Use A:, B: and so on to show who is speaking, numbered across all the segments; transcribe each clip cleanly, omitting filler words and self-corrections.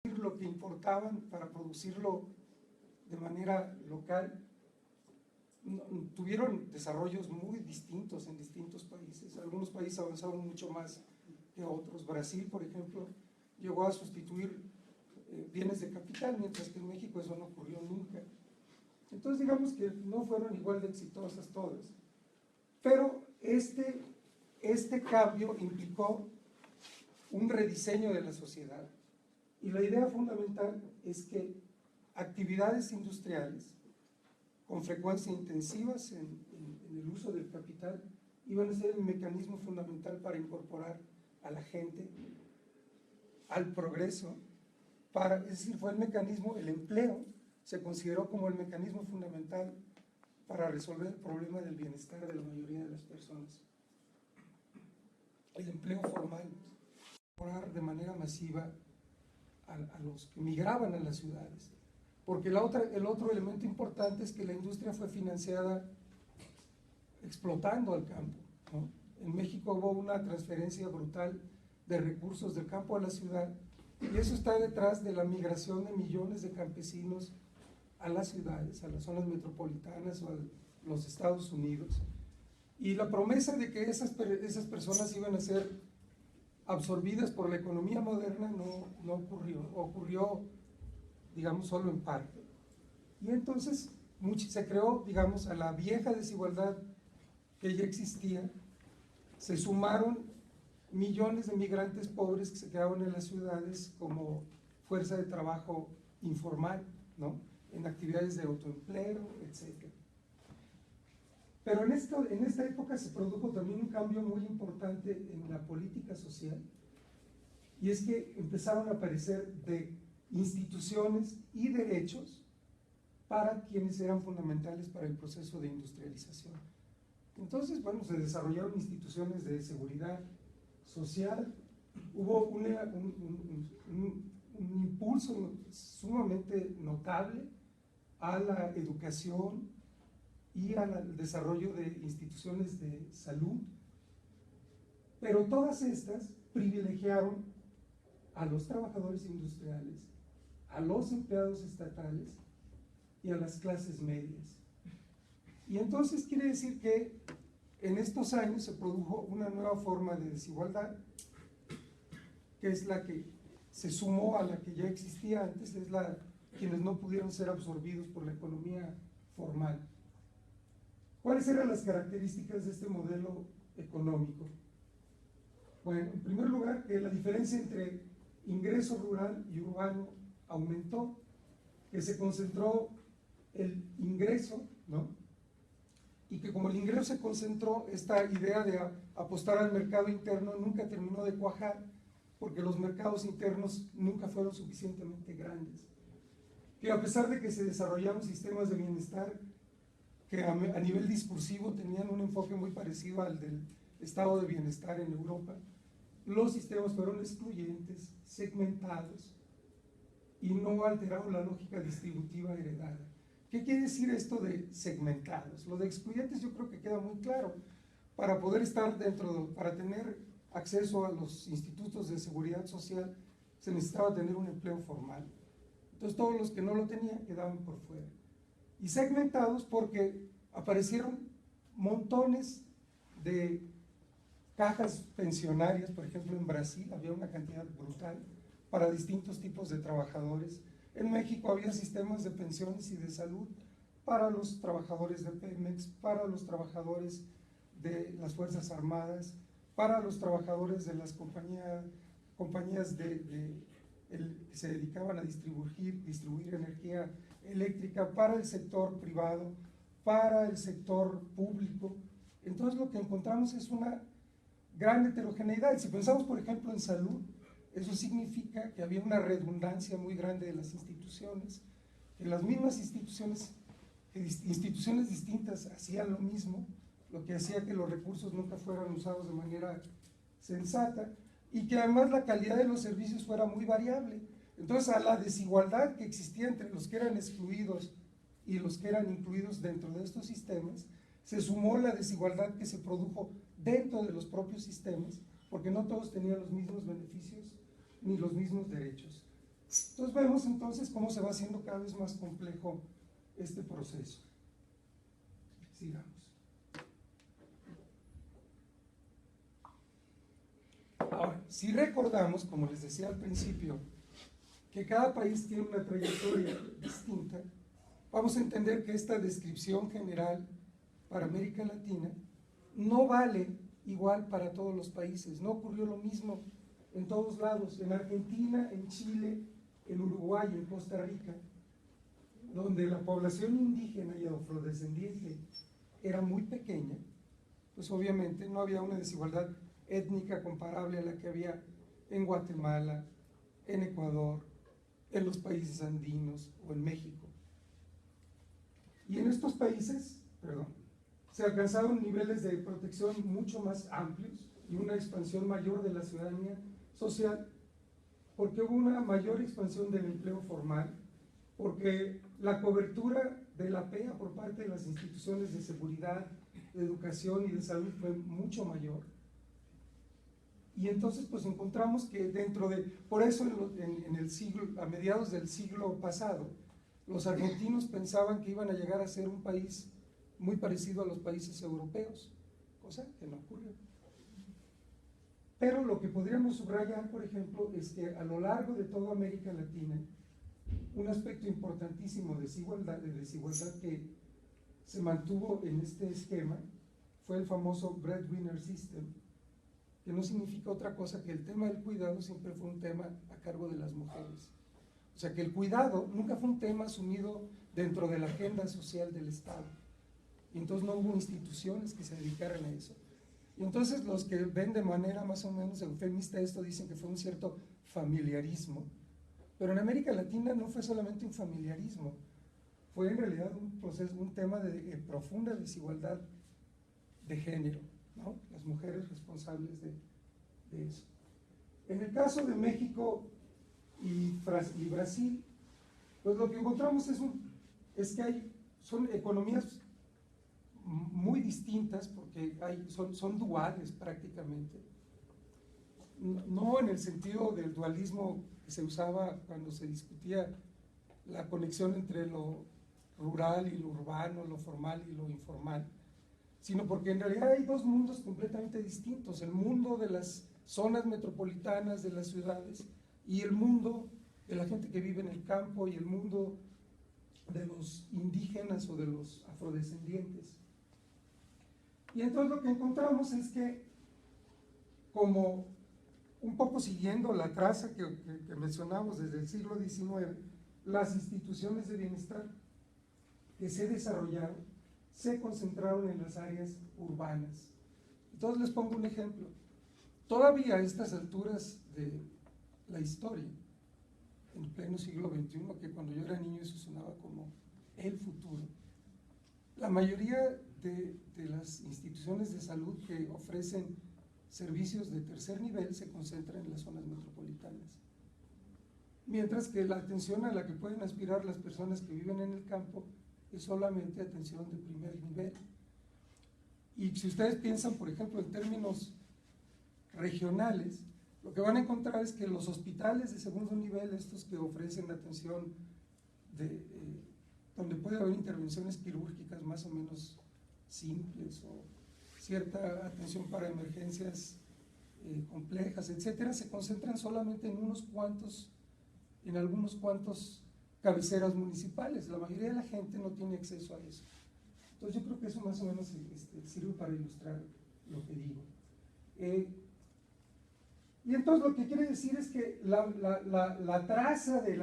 A: lo que importaban para producirlo de manera local, tuvieron desarrollos muy distintos en distintos países. Algunos países avanzaron mucho más que otros. Brasil, por ejemplo, llegó a sustituir bienes de capital, mientras que en México eso no ocurrió nunca. Entonces digamos que no fueron igual de exitosas todas. Pero este cambio implicó un rediseño de la sociedad. Y la idea fundamental es que actividades industriales con frecuencia intensivas en el uso del capital iban a ser el mecanismo fundamental para incorporar a la gente al progreso, es decir, fue el mecanismo, el empleo se consideró como el mecanismo fundamental para resolver el problema del bienestar de la mayoría de las personas. El empleo formal, incorporar de manera masiva a los que migraban a las ciudades. Porque el otro elemento importante es que la industria fue financiada explotando al campo, ¿no? En México hubo una transferencia brutal de recursos del campo a la ciudad, y eso está detrás de la migración de millones de campesinos a las ciudades, a las zonas metropolitanas o a los Estados Unidos. Y la promesa de que esas personas iban a ser absorbidas por la economía moderna no ocurrió, digamos, solo en parte. Y entonces se creó, digamos, a la vieja desigualdad que ya existía, se sumaron millones de migrantes pobres que se quedaban en las ciudades como fuerza de trabajo informal, ¿no? En actividades de autoempleo, etc. Pero en esta época se produjo también un cambio muy importante en la política social, y es que empezaron a aparecer instituciones y derechos para quienes eran fundamentales para el proceso de industrialización. Entonces, bueno, se desarrollaron instituciones de seguridad social, hubo un impulso sumamente notable a la educación y al desarrollo de instituciones de salud, pero todas estas privilegiaron a los trabajadores industriales, a los empleados estatales y a las clases medias. Y entonces quiere decir que en estos años se produjo una nueva forma de desigualdad, que es la que se sumó a la que ya existía antes, es quienes no pudieron ser absorbidos por la economía formal. ¿Cuáles eran las características de este modelo económico? Bueno, en primer lugar, que la diferencia entre ingreso rural y urbano aumentó, que se concentró el ingreso, ¿no? Y que como el ingreso se concentró, esta idea de apostar al mercado interno nunca terminó de cuajar, porque los mercados internos nunca fueron suficientemente grandes. Que a pesar de que se desarrollaron sistemas de bienestar que a nivel discursivo tenían un enfoque muy parecido al del estado de bienestar en Europa, los sistemas fueron excluyentes, segmentados, y no alteraron la lógica distributiva heredada. ¿Qué quiere decir esto de segmentados? Lo de excluyentes yo creo que queda muy claro. Para poder estar para tener acceso a los institutos de seguridad social, se necesitaba tener un empleo formal. Entonces todos los que no lo tenían quedaban por fuera. Y segmentados porque aparecieron montones de cajas pensionarias. Por ejemplo, en Brasil había una cantidad brutal para distintos tipos de trabajadores. En México había sistemas de pensiones y de salud para los trabajadores de Pemex, para los trabajadores de las Fuerzas Armadas, para los trabajadores de las compañías que se dedicaban a distribuir energía eléctrica, para el sector privado, para el sector público. Entonces lo que encontramos es una gran heterogeneidad. Si pensamos, por ejemplo, en salud, eso significa que había una redundancia muy grande de las instituciones, que las mismas instituciones distintas hacían lo mismo, lo que hacía que los recursos nunca fueran usados de manera sensata, y que además la calidad de los servicios fuera muy variable. Entonces, a la desigualdad que existía entre los que eran excluidos y los que eran incluidos dentro de estos sistemas, se sumó la desigualdad que se produjo dentro de los propios sistemas, porque no todos tenían los mismos beneficios ni los mismos derechos. Entonces vemos entonces cómo se va haciendo cada vez más complejo este proceso. Sigamos. Ahora, si recordamos, como les decía al principio, que cada país tiene una trayectoria distinta, vamos a entender que esta descripción general para América Latina no vale igual para todos los países. No ocurrió lo mismo en todos lados, en Argentina, en Chile, en Uruguay, en Costa Rica, donde la población indígena y afrodescendiente era muy pequeña, pues obviamente no había una desigualdad étnica comparable a la que había en Guatemala, en Ecuador, en los países andinos o en México. Y en estos países, se alcanzaron niveles de protección mucho más amplios y una expansión mayor de la ciudadanía social, porque hubo una mayor expansión del empleo formal, porque la cobertura de la PEA por parte de las instituciones de seguridad, de educación y de salud fue mucho mayor. Y entonces pues encontramos que por eso en el siglo, a mediados del siglo pasado, los argentinos pensaban que iban a llegar a ser un país muy parecido a los países europeos, cosa que no ocurrió. Pero lo que podríamos subrayar, por ejemplo, es que a lo largo de toda América Latina, un aspecto importantísimo de desigualdad que se mantuvo en este esquema fue el famoso breadwinner system, que no significa otra cosa que el tema del cuidado siempre fue un tema a cargo de las mujeres. O sea que el cuidado nunca fue un tema asumido dentro de la agenda social del Estado. Y entonces no hubo instituciones que se dedicaran a eso. Y entonces los que ven de manera más o menos eufemista esto dicen que fue un cierto familiarismo. Pero en América Latina no fue solamente un familiarismo, fue en realidad un tema de profunda desigualdad de género, ¿no? Las mujeres responsables de eso. En el caso de México y Brasil, pues lo que encontramos es que son economías muy distintas, porque son duales prácticamente. No en el sentido del dualismo que se usaba cuando se discutía la conexión entre lo rural y lo urbano, lo formal y lo informal, sino porque en realidad hay dos mundos completamente distintos: el mundo de las zonas metropolitanas de las ciudades y el mundo de la gente que vive en el campo y el mundo de los indígenas o de los afrodescendientes. Y entonces lo que encontramos es que, como un poco siguiendo la traza que mencionamos desde el siglo XIX, las instituciones de bienestar que se desarrollaron se concentraron en las áreas urbanas. Entonces les pongo un ejemplo. Todavía a estas alturas de la historia, en pleno siglo XXI, que cuando yo era niño eso sonaba como el futuro, la mayoría de las instituciones de salud que ofrecen servicios de tercer nivel se concentran en las zonas metropolitanas, mientras que la atención a la que pueden aspirar las personas que viven en el campo es solamente atención de primer nivel. Y si ustedes piensan, por ejemplo, en términos regionales, lo que van a encontrar es que los hospitales de segundo nivel, estos que ofrecen atención donde puede haber intervenciones quirúrgicas más o menos simples o cierta atención para emergencias complejas, etcétera, se concentran solamente en algunos cuantos cabeceras municipales. La mayoría de la gente no tiene acceso a eso. Entonces yo creo que eso más o menos sirve para ilustrar lo que digo. Y entonces lo que quiere decir es que la traza de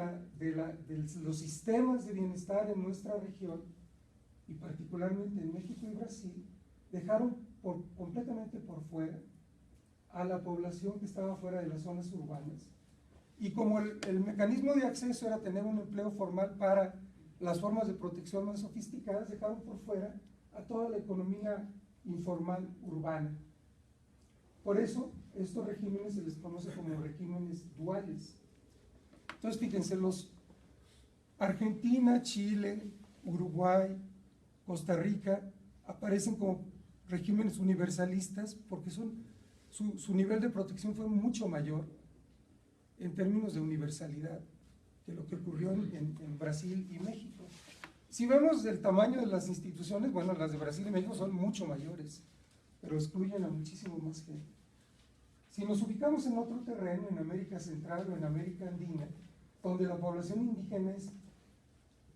A: los sistemas de bienestar en nuestra región, y particularmente en México y Brasil, dejaron completamente por fuera a la población que estaba fuera de las zonas urbanas. Y como el mecanismo de acceso era tener un empleo formal para las formas de protección más sofisticadas, dejaron por fuera a toda la economía informal urbana. Por eso, estos regímenes se les conoce como regímenes duales. Entonces, fíjense, Argentina, Chile, Uruguay, Costa Rica aparecen como regímenes universalistas porque su nivel de protección fue mucho mayor en términos de universalidad. que lo que ocurrió en Brasil y México. Si vemos el tamaño de las instituciones, bueno, las de Brasil y México son mucho mayores, pero excluyen a muchísimo más gente. Si nos ubicamos en otro terreno, en América Central o en América Andina, donde la población indígena es,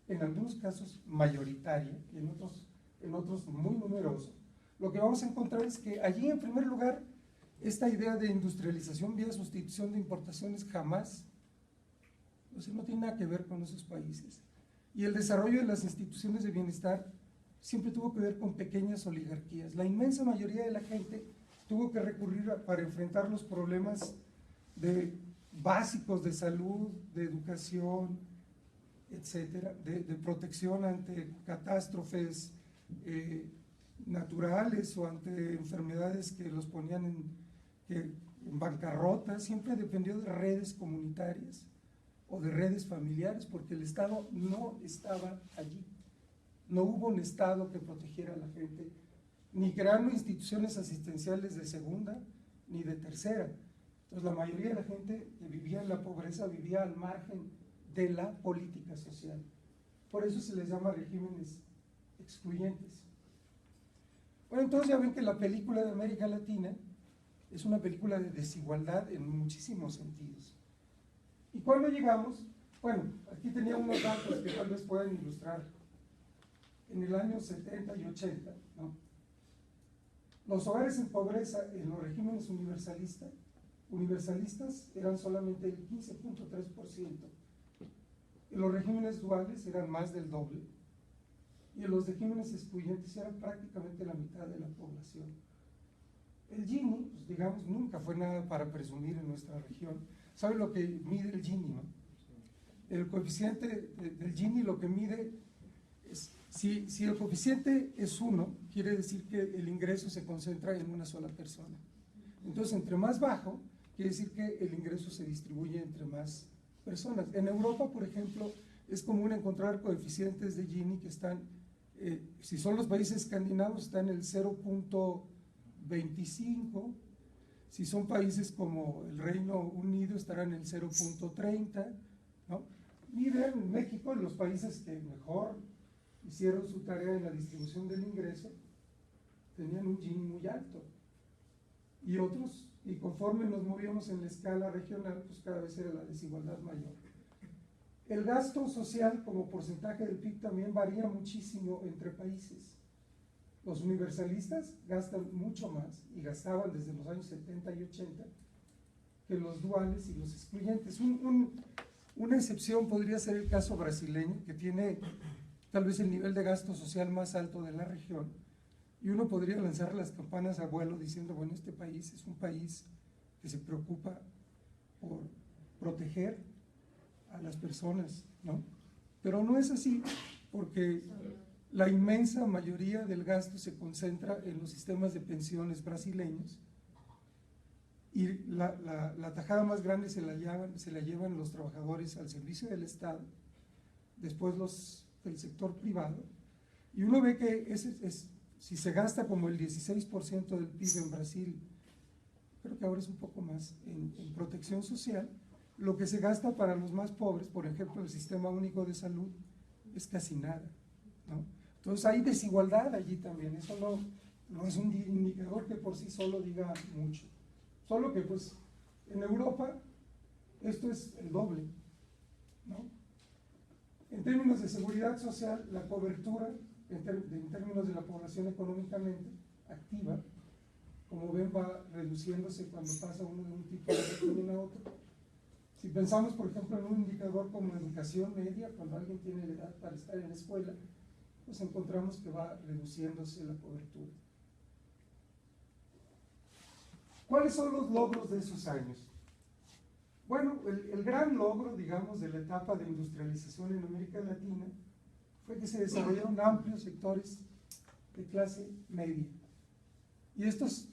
A: en algunos casos, mayoritaria, y en otros muy numerosa, lo que vamos a encontrar es que allí, en primer lugar, esta idea de industrialización vía sustitución de importaciones jamás, o sea, no tiene nada que ver con esos países. Y el desarrollo de las instituciones de bienestar siempre tuvo que ver con pequeñas oligarquías. La inmensa mayoría de la gente tuvo que recurrir para enfrentar los problemas básicos de salud, de educación, etcétera, de protección ante catástrofes naturales o ante enfermedades que los ponían en bancarrota. Siempre dependió de redes comunitarias o de redes familiares, porque el Estado no estaba allí. No hubo un Estado que protegiera a la gente, ni creando instituciones asistenciales de segunda ni de tercera. Entonces la mayoría de la gente que vivía en la pobreza vivía al margen de la política social. Por eso se les llama regímenes excluyentes. Bueno, entonces ya ven que la película de América Latina es una película de desigualdad en muchísimos sentidos. ¿Y cuándo llegamos? Bueno, aquí tenía unos datos que tal vez puedan ilustrar. En el año 70 y 80, ¿no? Los hogares en pobreza en los regímenes universalistas eran solamente el 15.3%. En los regímenes duales eran más del doble. Y en los regímenes excluyentes eran prácticamente la mitad de la población. El Gini, pues digamos, nunca fue nada para presumir en nuestra región. ¿Sabe lo que mide el Gini, no? El coeficiente del Gini lo que mide es, si el coeficiente es 1, quiere decir que el ingreso se concentra en una sola persona. Entonces, entre más bajo, quiere decir que el ingreso se distribuye entre más personas. En Europa, por ejemplo, es común encontrar coeficientes de Gini que están, si son los países escandinavos, están en el 0.25, si son países como el Reino Unido estarán en el 0.30, ¿no? Y en México, los países que mejor hicieron su tarea en la distribución del ingreso, tenían un Gini muy alto. Y otros, y conforme nos movíamos en la escala regional, pues cada vez era la desigualdad mayor. El gasto social como porcentaje del PIB también varía muchísimo entre países. Los universalistas gastan mucho más, y gastaban desde los años 70 y 80, que los duales y los excluyentes. Una excepción podría ser el caso brasileño, que tiene tal vez el nivel de gasto social más alto de la región, y uno podría lanzar las campanas a vuelo diciendo, bueno, este país es un país que se preocupa por proteger a las personas, ¿no? Pero no es así, porque la inmensa mayoría del gasto se concentra en los sistemas de pensiones brasileños, y la tajada más grande se la llevan los trabajadores al servicio del Estado, después los del sector privado, y uno ve que si se gasta como el 16% del PIB en Brasil, creo que ahora es un poco más, en protección social, lo que se gasta para los más pobres, por ejemplo, el Sistema Único de Salud, es casi nada, ¿no? Entonces hay desigualdad allí también. Eso no es un indicador que por sí solo diga mucho. Solo que pues en Europa esto es el doble, ¿no? En términos de seguridad social, la cobertura en términos de la población económicamente activa, como ven, va reduciéndose cuando pasa uno de un tipo de régimen a otro. Si pensamos, por ejemplo, en un indicador como educación media, cuando alguien tiene la edad para estar en la escuela, pues encontramos que va reduciéndose la cobertura. ¿Cuáles son los logros de esos años? Bueno, el gran logro, digamos, de la etapa de industrialización en América Latina fue que se desarrollaron amplios sectores de clase media. Y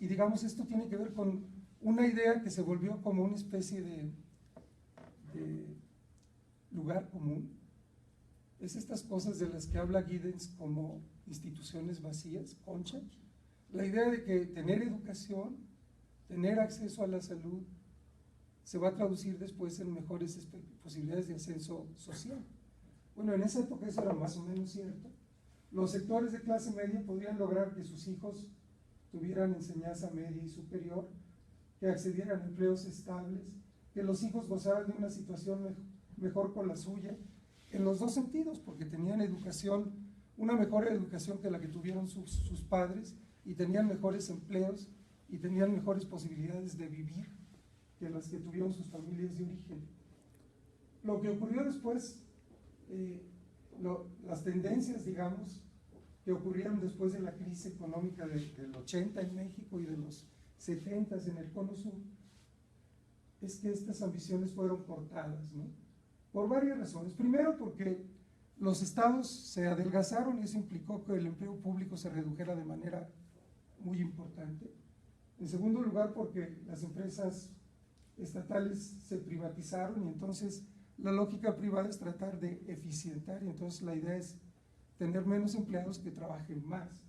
A: digamos, esto tiene que ver con una idea que se volvió como una especie de lugar común. Es estas cosas de las que habla Giddens como instituciones vacías, concha. La idea de que tener educación, tener acceso a la salud, se va a traducir después en mejores posibilidades de ascenso social. Bueno, en esa época eso era más o menos cierto. Los sectores de clase media podrían lograr que sus hijos tuvieran enseñanza media y superior, que accedieran a empleos estables, que los hijos gozaran de una situación mejor con la suya, en los dos sentidos, porque tenían educación, una mejor educación que la que tuvieron sus padres, y tenían mejores empleos, y tenían mejores posibilidades de vivir que las que tuvieron sus familias de origen. Lo que ocurrió después, las tendencias, digamos, que ocurrieron después de la crisis económica del 80 en México y de los 70 en el Cono Sur, es que estas ambiciones fueron cortadas, ¿no? Por varias razones. Primero, porque los estados se adelgazaron y eso implicó que el empleo público se redujera de manera muy importante. En segundo lugar, porque las empresas estatales se privatizaron y entonces la lógica privada es tratar de eficientar, y entonces la idea es tener menos empleados que trabajen más.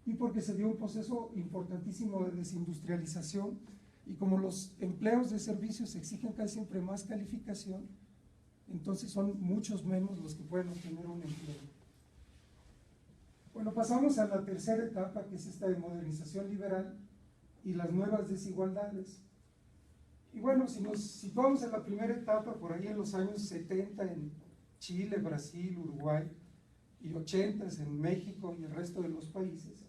A: Y porque se dio un proceso importantísimo de desindustrialización, y como los empleos de servicios exigen casi siempre más calificación, entonces son muchos menos los que pueden obtener un empleo. Bueno, pasamos a la tercera etapa, que es esta de modernización liberal y las nuevas desigualdades. Y bueno, si nos situamos en la primera etapa, por ahí en los años 70 en Chile, Brasil, Uruguay, y 80 en México y el resto de los países,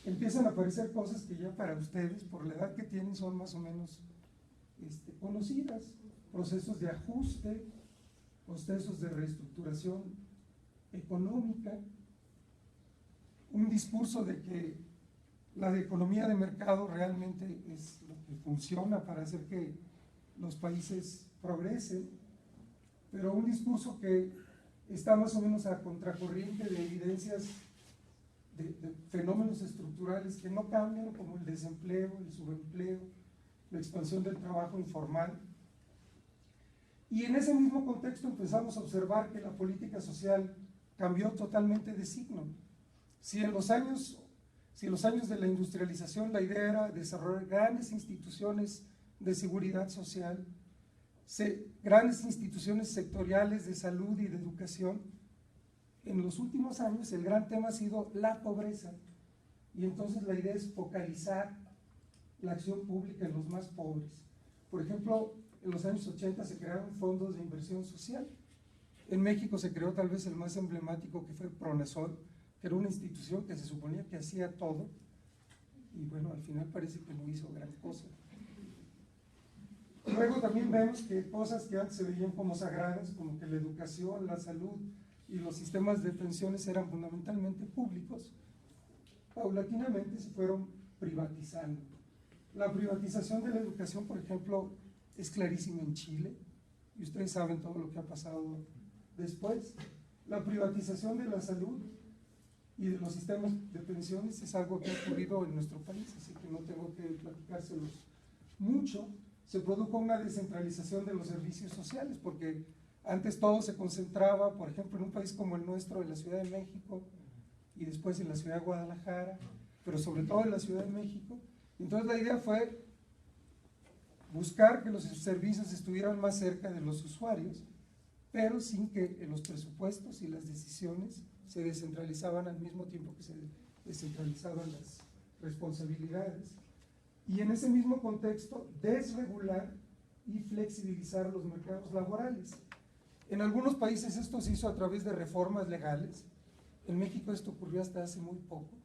A: empiezan a aparecer cosas que ya para ustedes, por la edad que tienen, son más o menos conocidas. Procesos de ajuste, procesos de reestructuración económica, un discurso de que la economía de mercado realmente es lo que funciona para hacer que los países progresen, pero un discurso que está más o menos a contracorriente de evidencias de fenómenos estructurales que no cambian, como el desempleo, el subempleo, la expansión del trabajo informal. Y en ese mismo contexto empezamos a observar que la política social cambió totalmente de signo. Si en los años de la industrialización la idea era desarrollar grandes instituciones de seguridad social, grandes instituciones sectoriales de salud y de educación, en los últimos años el gran tema ha sido la pobreza, y entonces la idea es focalizar la acción pública en los más pobres. Por ejemplo, en los años 80 se crearon fondos de inversión social. En México se creó tal vez el más emblemático, que fue Pronasol, que era una institución que se suponía que hacía todo, y bueno, al final parece que no hizo gran cosa. Luego también vemos que cosas que antes se veían como sagradas, como que la educación, la salud y los sistemas de pensiones eran fundamentalmente públicos, paulatinamente se fueron privatizando. La privatización de la educación, por ejemplo, es clarísima en Chile, y ustedes saben todo lo que ha pasado después. La privatización de la salud y de los sistemas de pensiones es algo que ha ocurrido en nuestro país, así que no tengo que platicárselos mucho. Se produjo una descentralización de los servicios sociales, porque antes todo se concentraba, por ejemplo, en un país como el nuestro, en la Ciudad de México, y después en la Ciudad de Guadalajara, pero sobre todo en la Ciudad de México. Entonces la idea fue buscar que los servicios estuvieran más cerca de los usuarios, pero sin que los presupuestos y las decisiones se descentralizaban al mismo tiempo que se descentralizaban las responsabilidades. Y en ese mismo contexto, desregular y flexibilizar los mercados laborales. En algunos países esto se hizo a través de reformas legales. En México esto ocurrió hasta hace muy poco,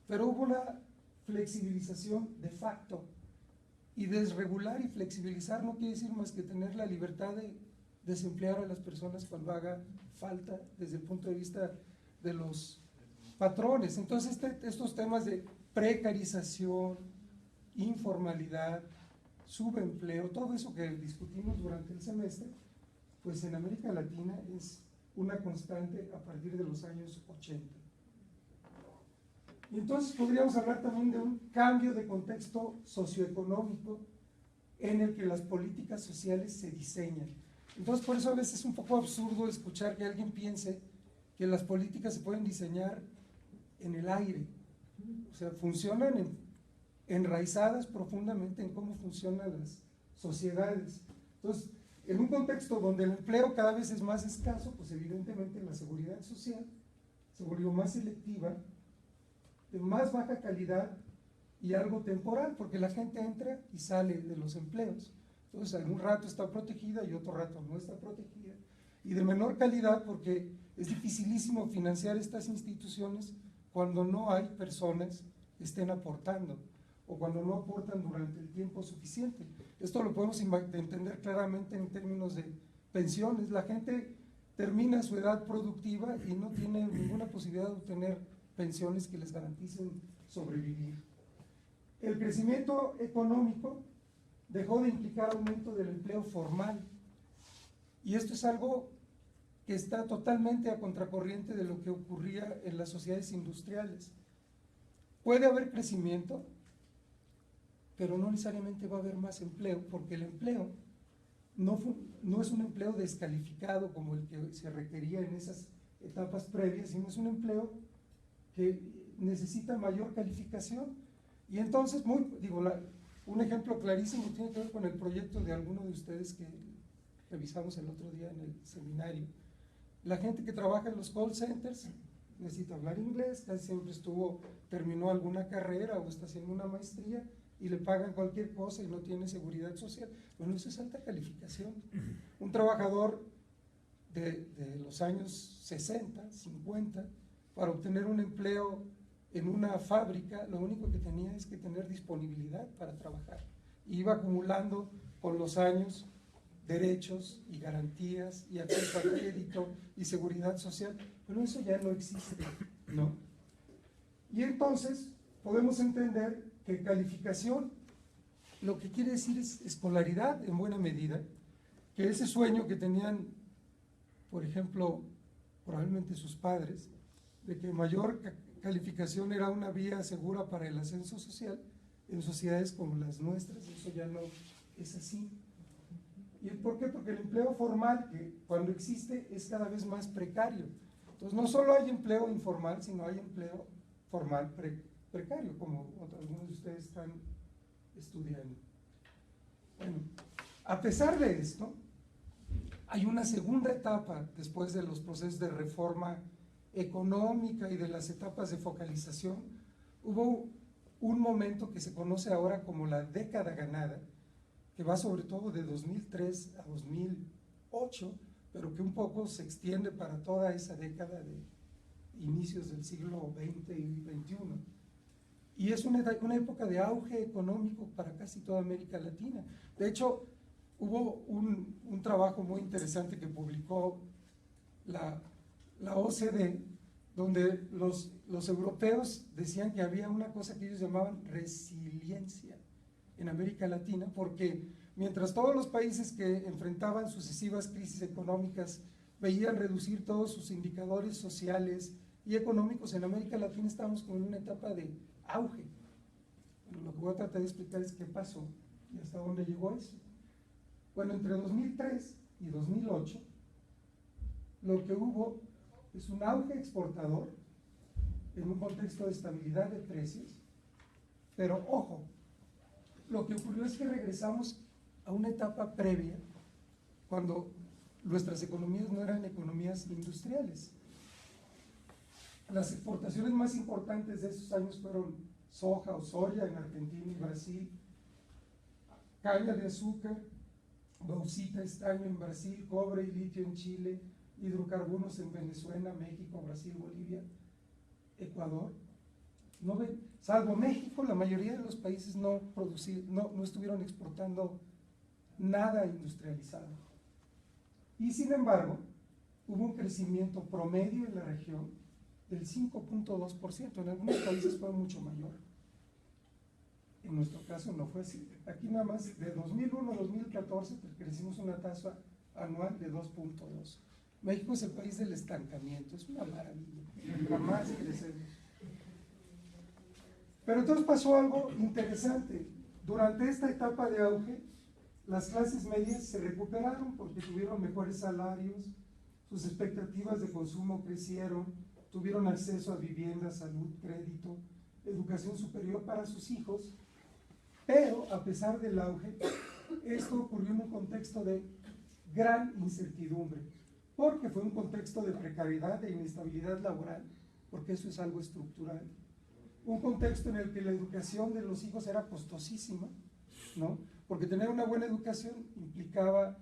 A: pero hubo una flexibilización de facto. Y desregular y flexibilizar no quiere decir más que tener la libertad de desemplear a las personas cuando haga falta desde el punto de vista de los patrones. Entonces estos temas de precarización, informalidad, subempleo, todo eso que discutimos durante el semestre, pues en América Latina es una constante a partir de los años 80. Y entonces podríamos hablar también de un cambio de contexto socioeconómico en el que las políticas sociales se diseñan. Entonces por eso a veces es un poco absurdo escuchar que alguien piense que las políticas se pueden diseñar en el aire. O sea, funcionan enraizadas profundamente en cómo funcionan las sociedades. Entonces, en un contexto donde el empleo cada vez es más escaso, pues evidentemente la seguridad social se volvió más selectiva, de más baja calidad y algo temporal, porque la gente entra y sale de los empleos. Entonces, algún rato está protegida y otro rato no está protegida. Y de menor calidad, porque es dificilísimo financiar estas instituciones cuando no hay personas que estén aportando o cuando no aportan durante el tiempo suficiente. Esto lo podemos entender claramente en términos de pensiones. La gente termina su edad productiva y no tiene ninguna posibilidad de obtener pensiones que les garanticen sobrevivir. El crecimiento económico dejó de implicar aumento del empleo formal, y esto es algo que está totalmente a contracorriente de lo que ocurría en las sociedades industriales. Puede haber crecimiento, pero no necesariamente va a haber más empleo, porque el empleo no es un empleo descalificado como el que se requería en esas etapas previas, sino es un empleo que necesita mayor calificación. Y entonces, un ejemplo clarísimo tiene que ver con el proyecto de alguno de ustedes que revisamos el otro día en el seminario. La gente que trabaja en los call centers necesita hablar inglés, casi siempre terminó alguna carrera o está haciendo una maestría y le pagan cualquier cosa y no tiene seguridad social. Bueno, eso es alta calificación. Un trabajador de los años 60, 50, para obtener un empleo en una fábrica, lo único que tenía es que tener disponibilidad para trabajar. Iba acumulando con los años derechos y garantías y acceso al crédito y seguridad social, pero eso ya no existe, ¿no? Y entonces podemos entender que calificación lo que quiere decir es escolaridad en buena medida, que ese sueño que tenían, por ejemplo, probablemente sus padres, de que mayor calificación era una vía segura para el ascenso social, en sociedades como las nuestras eso ya no es así. ¿Y por qué? Porque el empleo formal, que cuando existe, es cada vez más precario. Entonces, no solo hay empleo informal, sino hay empleo formal precario, como algunos de ustedes están estudiando. Bueno, a pesar de esto, hay una segunda etapa después de los procesos de reforma económica y de las etapas de focalización. Hubo un momento que se conoce ahora como la década ganada, que va sobre todo de 2003 a 2008, pero que un poco se extiende para toda esa década de inicios del siglo XX y XXI. Y es una época de auge económico para casi toda América Latina. De hecho, hubo un trabajo muy interesante que publicó la OCDE, donde los europeos decían que había una cosa que ellos llamaban resiliencia en América Latina, porque mientras todos los países que enfrentaban sucesivas crisis económicas veían reducir todos sus indicadores sociales y económicos, en América Latina estábamos como en una etapa de auge. Bueno, lo que voy a tratar de explicar es qué pasó y hasta dónde llegó eso. Bueno, entre 2003 y 2008, lo que hubo es un auge exportador en un contexto de estabilidad de precios, pero ojo, lo que ocurrió es que regresamos a una etapa previa, cuando nuestras economías no eran economías industriales. Las exportaciones más importantes de esos años fueron soja o soya en Argentina y Brasil, caña de azúcar, bauxita, estaño en Brasil, cobre y litio en Chile, hidrocarburos en Venezuela, México, Brasil, Bolivia, Ecuador. No ven, salvo México, la mayoría de los países no estuvieron exportando nada industrializado. Y sin embargo, hubo un crecimiento promedio en la región del 5.2%, en algunos países fue mucho mayor. En nuestro caso no fue así. Aquí nada más de 2001 a 2014 crecimos una tasa anual de 2.2. México es el país del estancamiento, es una maravilla, jamás crecemos. Pero entonces pasó algo interesante. Durante esta etapa de auge, las clases medias se recuperaron porque tuvieron mejores salarios, sus expectativas de consumo crecieron, tuvieron acceso a vivienda, salud, crédito, educación superior para sus hijos, pero a pesar del auge, esto ocurrió en un contexto de gran incertidumbre, porque fue un contexto de precariedad, de inestabilidad laboral, porque eso es algo estructural. Un contexto en el que la educación de los hijos era costosísima, ¿no? Porque tener una buena educación implicaba,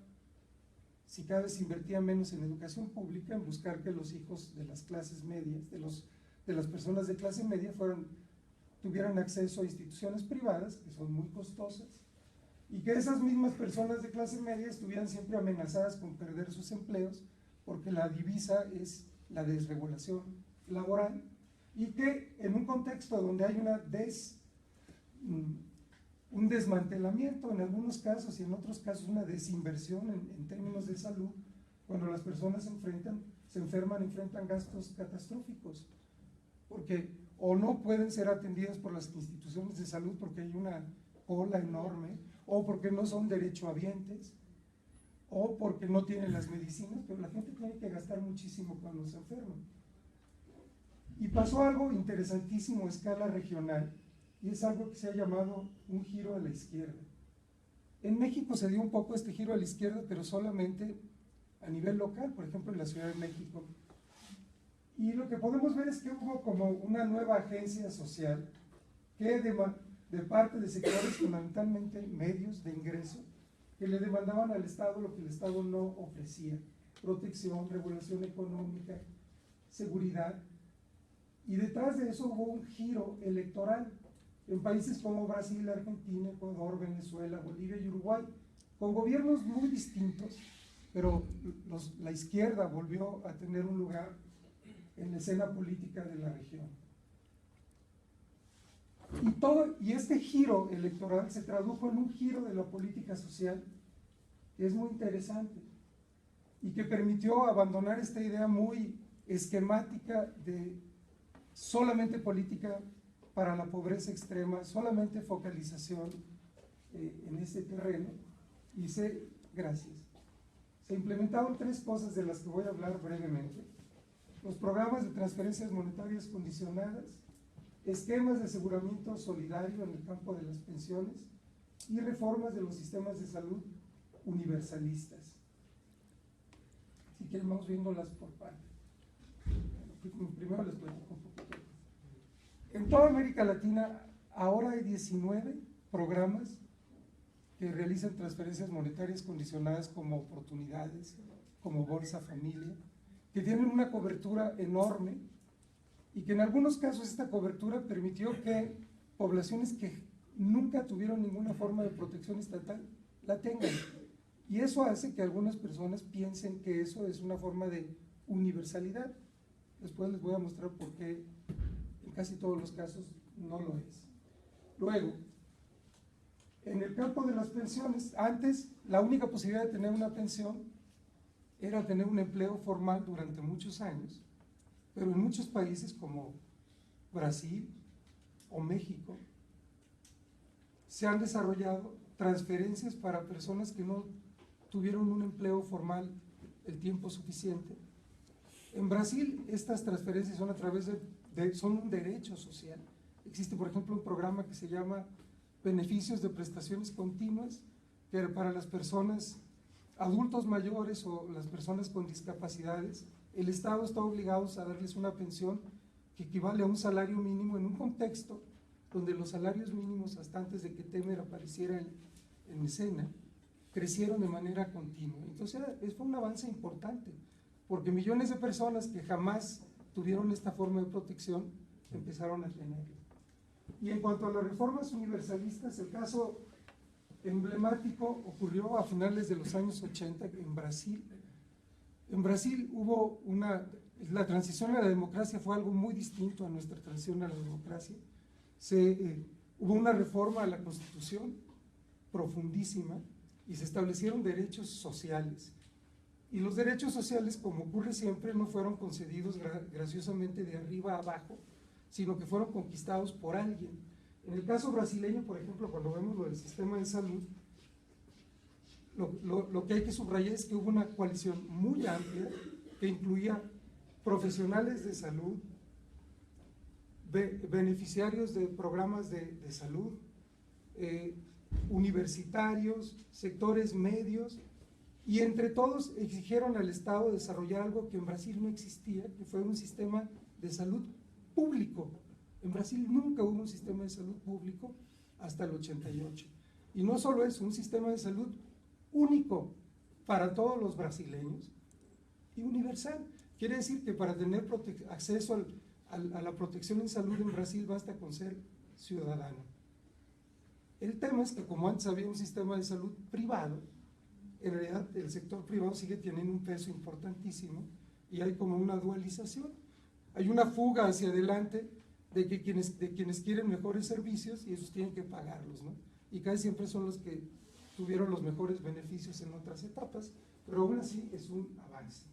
A: si cada vez se invertía menos en educación pública, en buscar que los hijos de las clases medias, de las personas de clase media, tuvieran acceso a instituciones privadas, que son muy costosas, y que esas mismas personas de clase media estuvieran siempre amenazadas con perder sus empleos, porque la divisa es la desregulación laboral, y que en un contexto donde hay un desmantelamiento en algunos casos y en otros casos una desinversión en términos de salud, cuando las personas se enferman, enfrentan gastos catastróficos, porque o no pueden ser atendidas por las instituciones de salud porque hay una cola enorme, o porque no son derechohabientes, o porque no tienen las medicinas, pero la gente tiene que gastar muchísimo cuando se enferma. Y pasó algo interesantísimo a escala regional, y es algo que se ha llamado un giro a la izquierda. En México se dio un poco este giro a la izquierda, pero solamente a nivel local, por ejemplo en la Ciudad de México. Y lo que podemos ver es que hubo como una nueva agencia social que de parte de sectores fundamentalmente medios de ingreso, que le demandaban al Estado lo que el Estado no ofrecía: protección, regulación económica, seguridad. Y detrás de eso hubo un giro electoral en países como Brasil, Argentina, Ecuador, Venezuela, Bolivia y Uruguay, con gobiernos muy distintos, pero la izquierda volvió a tener un lugar en la escena política de la región. Y este giro electoral se tradujo en un giro de la política social que es muy interesante y que permitió abandonar esta idea muy esquemática de solamente política para la pobreza extrema, solamente focalización en este terreno. Gracias. Se implementaron 3 cosas de las que voy a hablar brevemente: los programas de transferencias monetarias condicionadas, esquemas de aseguramiento solidario en el campo de las pensiones y reformas de los sistemas de salud universalistas. Si quieren, vamos viéndolas por partes. Primero les platico un poquito. En toda América Latina ahora hay 19 programas que realizan transferencias monetarias condicionadas como oportunidades, como Bolsa Familia, que tienen una cobertura enorme y que en algunos casos esta cobertura permitió que poblaciones que nunca tuvieron ninguna forma de protección estatal la tengan. Y eso hace que algunas personas piensen que eso es una forma de universalidad. Después les voy a mostrar por qué en casi todos los casos no lo es. Luego, en el campo de las pensiones, antes la única posibilidad de tener una pensión era tener un empleo formal durante muchos años, pero en muchos países como Brasil o México se han desarrollado transferencias para personas que no tuvieron un empleo formal el tiempo suficiente. En Brasil estas transferencias son son un derecho social. Existe, por ejemplo, un programa que se llama Beneficios de Prestaciones Continuas, que para las personas adultos mayores o las personas con discapacidades, el Estado está obligado a darles una pensión que equivale a un salario mínimo en un contexto donde los salarios mínimos, hasta antes de que Temer apareciera en escena, crecieron de manera continua. Entonces fue un avance importante, porque millones de personas que jamás tuvieron esta forma de protección empezaron a tenerla. Y en cuanto a las reformas universalistas, el caso emblemático ocurrió a finales de los años 80 en Brasil. En Brasil la transición a la democracia fue algo muy distinto a nuestra transición a la democracia. Hubo una reforma a la Constitución profundísima y se establecieron derechos sociales. Y los derechos sociales, como ocurre siempre, no fueron concedidos graciosamente de arriba a abajo, sino que fueron conquistados por alguien. En el caso brasileño, por ejemplo, cuando vemos lo del sistema de salud, lo que hay que subrayar es que hubo una coalición muy amplia que incluía profesionales de salud, beneficiarios de programas de salud, universitarios, sectores medios, y entre todos exigieron al Estado desarrollar algo que en Brasil no existía, que fue un sistema de salud público. En Brasil nunca hubo un sistema de salud público hasta el 88. Y no solo eso, un sistema de salud único para todos los brasileños y universal. Quiere decir que para tener acceso a la protección en salud en Brasil basta con ser ciudadano. El tema es que como antes había un sistema de salud privado, en realidad el sector privado sigue teniendo un peso importantísimo y hay como una dualización. Hay una fuga hacia adelante de quienes quieren mejores servicios y esos tienen que pagarlos, ¿no? Y casi siempre son los que tuvieron los mejores beneficios en otras etapas, pero aún así es un avance.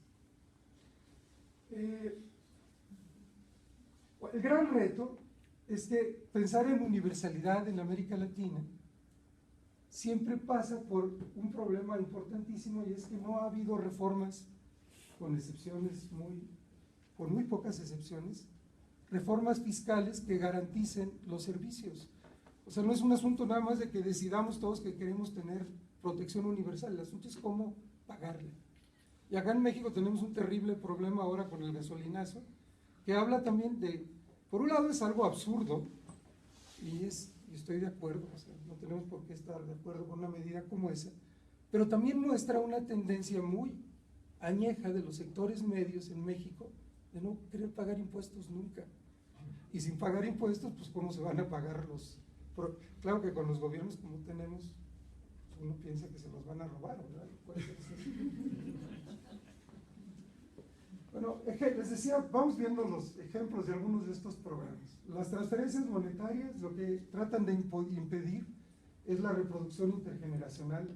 A: El gran reto es que pensar en universalidad en América Latina siempre pasa por un problema importantísimo, y es que no ha habido reformas, con excepciones con muy pocas excepciones, reformas fiscales que garanticen los servicios. O sea, no es un asunto nada más de que decidamos todos que queremos tener protección universal, el asunto es cómo pagarle. Y acá en México tenemos un terrible problema ahora con el gasolinazo, que habla también de, por un lado es algo absurdo, y estoy de acuerdo, o sea, no tenemos por qué estar de acuerdo con una medida como esa, pero también muestra una tendencia muy añeja de los sectores medios en México de no querer pagar impuestos nunca. Y sin pagar impuestos, pues cómo se van a pagar claro que con los gobiernos como tenemos, uno piensa que se los van a robar, ¿verdad? Puede ser así. Bueno, les decía, vamos viendo los ejemplos de algunos de estos programas. Las transferencias monetarias lo que tratan de impedir es la reproducción intergeneracional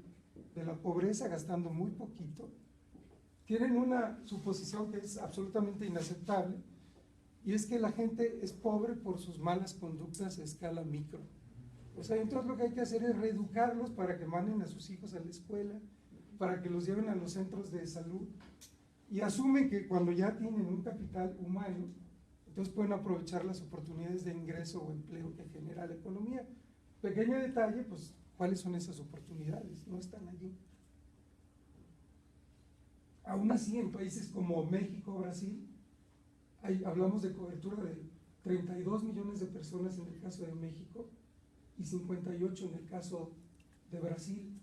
A: de la pobreza, gastando muy poquito. Tienen una suposición que es absolutamente inaceptable, y es que la gente es pobre por sus malas conductas a escala micro. O sea, entonces lo que hay que hacer es reeducarlos para que manden a sus hijos a la escuela, para que los lleven a los centros de salud, y asumen que cuando ya tienen un capital humano, entonces pueden aprovechar las oportunidades de ingreso o empleo que genera la economía. Pequeño detalle, pues, ¿cuáles son esas oportunidades? No están allí. Aún así, en países como México, Brasil, hablamos de cobertura de 32 millones de personas en el caso de México y 58 en el caso de Brasil.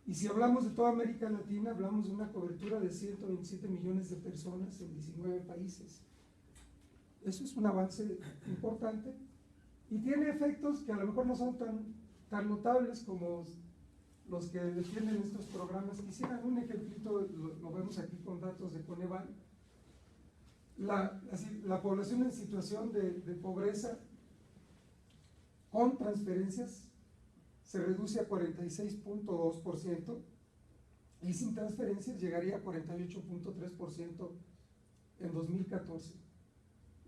A: Y si hablamos de toda América Latina, hablamos de una cobertura de 127 millones de personas en 19 países. Eso es un avance importante y tiene efectos que a lo mejor no son tan notables como los que defienden estos programas. Quisiera un ejemplito, lo vemos aquí con datos de Coneval. La población en situación de pobreza con transferencias se reduce a 46.2% y sin transferencias llegaría a 48.3% en 2014.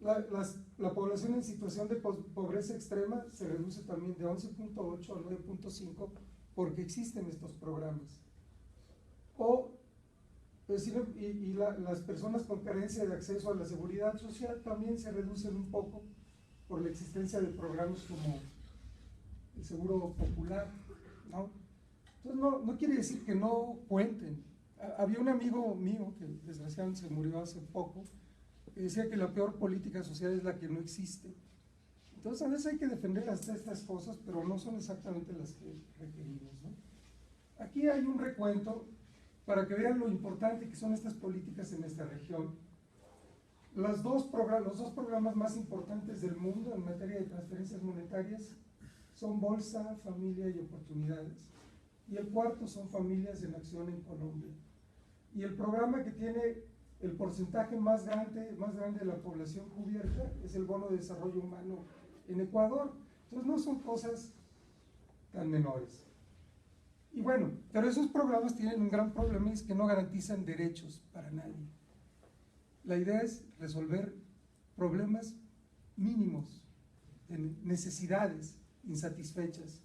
A: La población en situación de pobreza extrema se reduce también de 11.8 a 9.5 porque existen estos programas. Las personas con carencia de acceso a la seguridad social también se reducen un poco por la existencia de programas como el seguro popular, ¿no? Entonces no quiere decir que no cuenten. Había un amigo mío que desgraciadamente se murió hace poco, que decía que la peor política social es la que no existe. Entonces a veces hay que defender hasta estas cosas, pero no son exactamente las que requerimos, ¿no? Aquí hay un recuento para que vean lo importante que son estas políticas en esta región. Los dos programas más importantes del mundo en materia de transferencias monetarias son Bolsa, Familia y Oportunidades. Y el cuarto son Familias en Acción en Colombia. Y el programa que tiene el porcentaje más grande de la población cubierta es el Bono de Desarrollo Humano en Ecuador. Entonces no son cosas tan menores. Y bueno, pero esos programas tienen un gran problema, y es que no garantizan derechos para nadie. La idea es resolver problemas mínimos, de necesidades insatisfechas,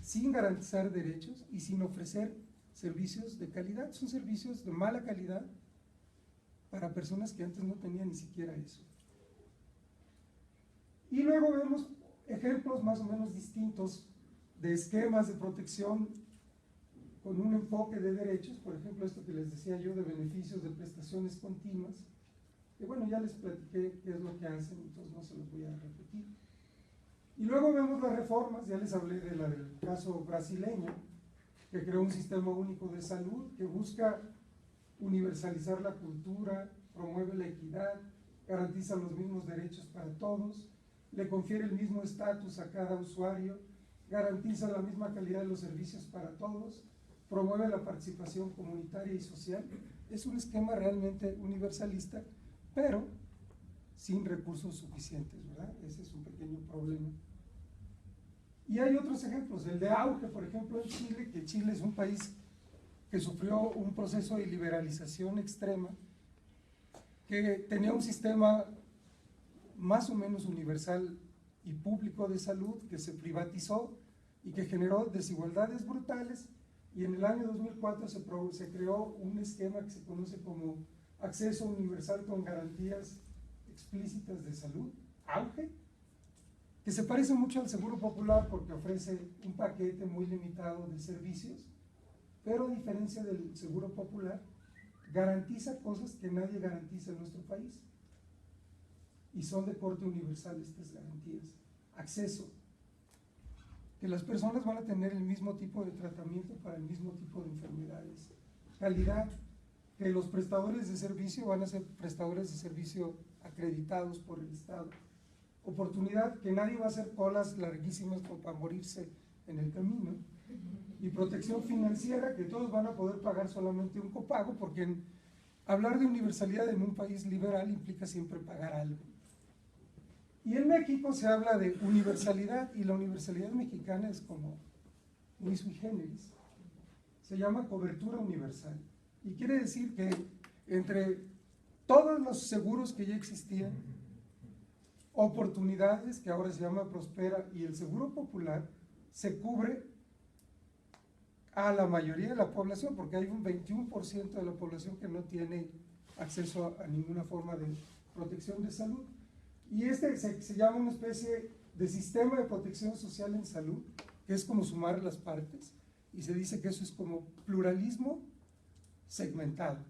A: sin garantizar derechos y sin ofrecer servicios de calidad. Son servicios de mala calidad para personas que antes no tenían ni siquiera eso. Y luego vemos ejemplos más o menos distintos de esquemas de protección con un enfoque de derechos, por ejemplo, esto que les decía yo de beneficios de prestaciones continuas, que bueno, ya les platiqué qué es lo que hacen, entonces no se los voy a repetir. Y luego vemos las reformas, ya les hablé del caso brasileño, que creó un sistema único de salud que busca universalizar la cultura, promueve la equidad, garantiza los mismos derechos para todos, le confiere el mismo estatus a cada usuario, garantiza la misma calidad de los servicios para todos, promueve la participación comunitaria y social. Es un esquema realmente universalista, pero sin recursos suficientes, ¿verdad? Ese es un pequeño problema. Y hay otros ejemplos, el de auge, por ejemplo, en Chile, que Chile es un país que sufrió un proceso de liberalización extrema, que tenía un sistema más o menos universal y público de salud que se privatizó y que generó desigualdades brutales, y en el año 2004 se creó un esquema que se conoce como acceso universal con garantías explícitas de salud, auge, que se parece mucho al Seguro Popular porque ofrece un paquete muy limitado de servicios, pero a diferencia del Seguro Popular, garantiza cosas que nadie garantiza en nuestro país. Y son de corte universal estas garantías. Acceso, que las personas van a tener el mismo tipo de tratamiento para el mismo tipo de enfermedades. Calidad, que los prestadores de servicio van a ser prestadores de servicio acreditados por el Estado. Oportunidad, que nadie va a hacer colas larguísimas para morirse en el camino. Y protección financiera, que todos van a poder pagar solamente un copago, porque hablar de universalidad en un país liberal implica siempre pagar algo. Y en México se habla de universalidad, y la universalidad mexicana es como muy sui generis. Se llama cobertura universal. Y quiere decir que entre todos los seguros que ya existían, oportunidades, que ahora se llama Prospera, y el Seguro Popular, se cubre a la mayoría de la población, porque hay un 21% de la población que no tiene acceso a ninguna forma de protección de salud. Y se llama una especie de sistema de protección social en salud, que es como sumar las partes, y se dice que eso es como pluralismo segmentado.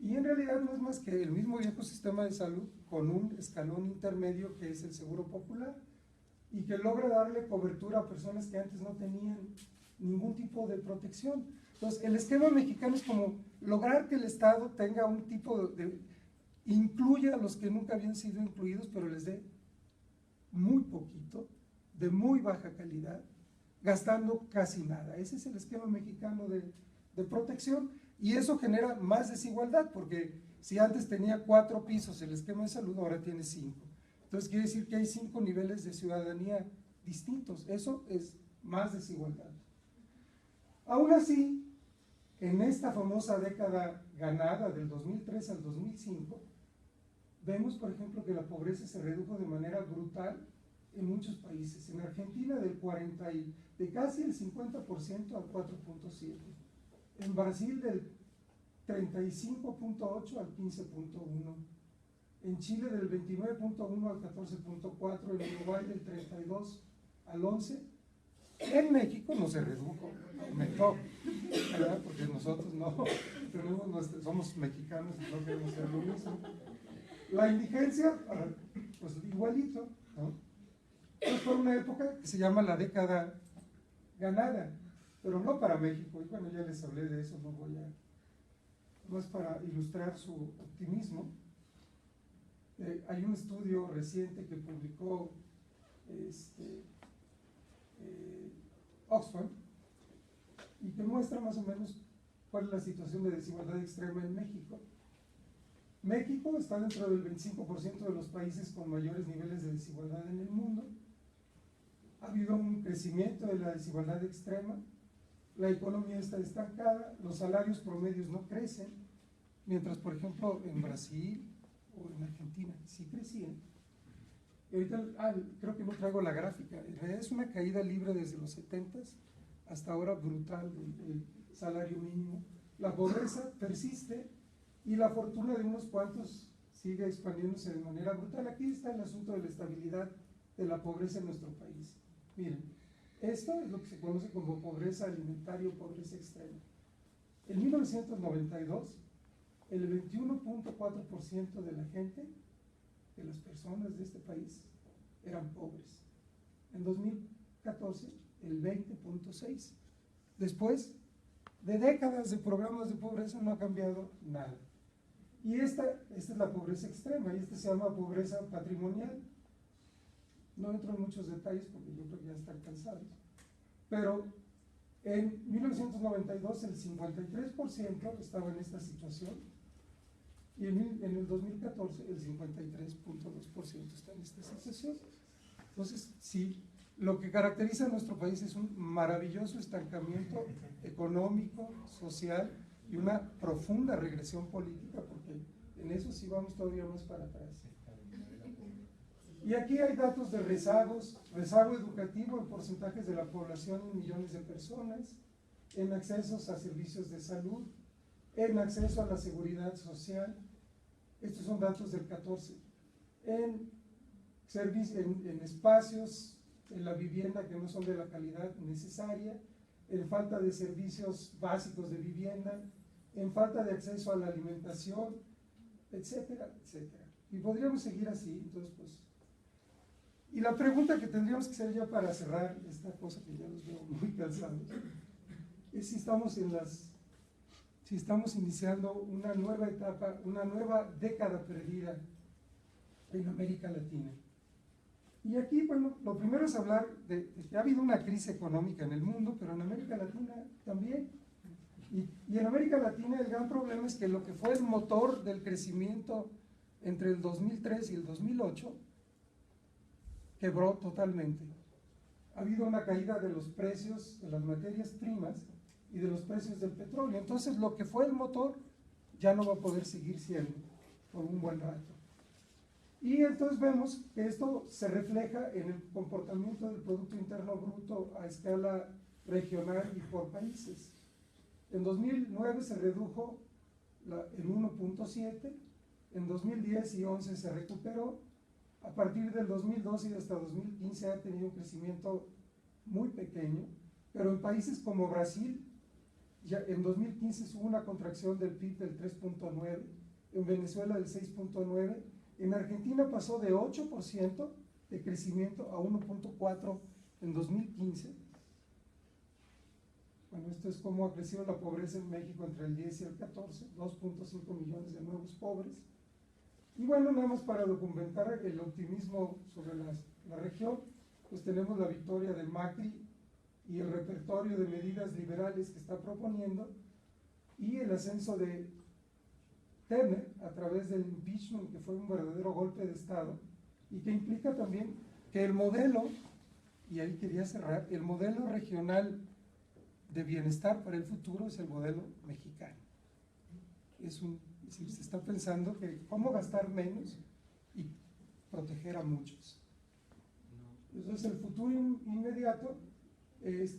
A: Y en realidad no es más que el mismo viejo sistema de salud con un escalón intermedio que es el Seguro Popular, y que logra darle cobertura a personas que antes no tenían ningún tipo de protección. Entonces, el esquema mexicano es como lograr que el Estado tenga un tipo incluya a los que nunca habían sido incluidos, pero les dé muy poquito, de muy baja calidad, gastando casi nada. Ese es el esquema mexicano de protección, y eso genera más desigualdad, porque si antes tenía 4 pisos el esquema de salud, ahora tiene 5. Entonces quiere decir que hay 5 niveles de ciudadanía distintos. Eso es más desigualdad. Aún así, en esta famosa década ganada del 2003 al 2005, vemos, por ejemplo, que la pobreza se redujo de manera brutal en muchos países. En Argentina de casi el 50% al 4.7%. En Brasil del 35.8 al 15.1%. En Chile del 29.1 al 14.4%. En Uruguay del 32 al 11%. En México no se redujo, aumentó, ¿verdad? Porque nosotros no somos mexicanos y no queremos hacer lo mismo. La indigencia, pues igualito, ¿no? Pues fue una época que se llama la década ganada, pero no para México. Y bueno, ya les hablé de eso, no es para ilustrar su optimismo. Hay un estudio reciente que publicó Oxfam, y que muestra más o menos cuál es la situación de desigualdad extrema en México. México está dentro del 25% de los países con mayores niveles de desigualdad en el mundo. Ha habido un crecimiento de la desigualdad extrema, la economía está estancada, los salarios promedios no crecen, mientras, por ejemplo, en Brasil o en Argentina sí crecían. Y ahorita, creo que no traigo la gráfica. En realidad es una caída libre desde los 70s hasta ahora brutal del salario mínimo. La pobreza persiste y la fortuna de unos cuantos sigue expandiéndose de manera brutal. Aquí está el asunto de la estabilidad de la pobreza en nuestro país. Miren, Esto es lo que se conoce como pobreza alimentaria o pobreza extrema. En 1992, el 21.4% de la gente, de las personas de este país, eran pobres. En 2014, el 20.6%. Después de décadas de programas de pobreza no ha cambiado nada. Y esta es la pobreza extrema, y esta se llama pobreza patrimonial. No entro en muchos detalles porque yo creo que ya están cansados. Pero en 1992 el 53% estaba en esta situación, y en el 2014 el 53.2% está en esta situación. Entonces, sí, lo que caracteriza a nuestro país es un maravilloso estancamiento económico, social y una profunda regresión política, porque en eso sí vamos todavía más para atrás. Y aquí hay datos de rezagos, rezago educativo en porcentajes de la población en millones de personas, en accesos a servicios de salud, en acceso a la seguridad social. Estos son datos del 14. En espacios, en la vivienda que no son de la calidad necesaria, en falta de servicios básicos de vivienda, en falta de acceso a la alimentación, etcétera, etcétera. Y podríamos seguir así. Entonces, pues, y la pregunta que tendríamos que hacer ya para cerrar esta cosa, que ya los veo muy cansados, es si estamos iniciando una nueva etapa, una nueva década perdida en América Latina. Y aquí, bueno, lo primero es hablar de que ha habido una crisis económica en el mundo, pero en América Latina también. Y en América Latina el gran problema es que lo que fue el motor del crecimiento entre el 2003 y el 2008 quebró totalmente. Ha habido una caída de los precios de las materias primas y de los precios del petróleo. Entonces, lo que fue el motor ya no va a poder seguir siendo por un buen rato. Y entonces vemos que esto se refleja en el comportamiento del Producto Interno Bruto a escala regional y por países. En 2009 se redujo en 1.7, en 2010 y 11 se recuperó. A partir del 2012 y hasta 2015 ha tenido un crecimiento muy pequeño, pero en países como Brasil, ya en 2015 hubo una contracción del PIB del 3.9, en Venezuela del 6.9, en Argentina pasó de 8% de crecimiento a 1.4% en 2015. Bueno, esto es cómo ha crecido la pobreza en México entre el 10 y el 14, 2.5 millones de nuevos pobres. Y bueno, nada más para documentar el optimismo sobre la región, pues tenemos la victoria de Macri y el repertorio de medidas liberales que está proponiendo, y el ascenso de Temer a través del impeachment, que fue un verdadero golpe de Estado, y que implica también que el modelo, y ahí quería cerrar, el modelo regional de bienestar para el futuro es el modelo mexicano. Es decir, se está pensando que cómo gastar menos y proteger a muchos. Entonces el futuro inmediato es,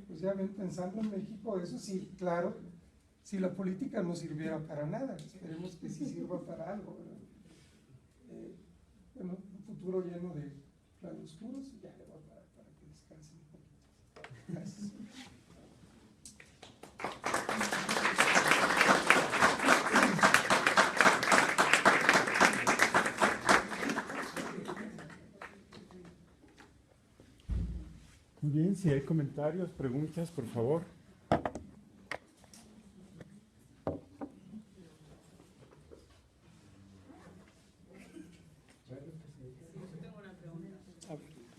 A: pues ya ven, pensando en México, eso sí, claro, si la política no sirviera para nada, esperemos que sí sirva para algo, ¿verdad? Bueno, un futuro lleno de claroscuros, y ya le voy a parar para que descansen un poquito. Gracias.
B: Muy bien, si hay comentarios, preguntas, por favor.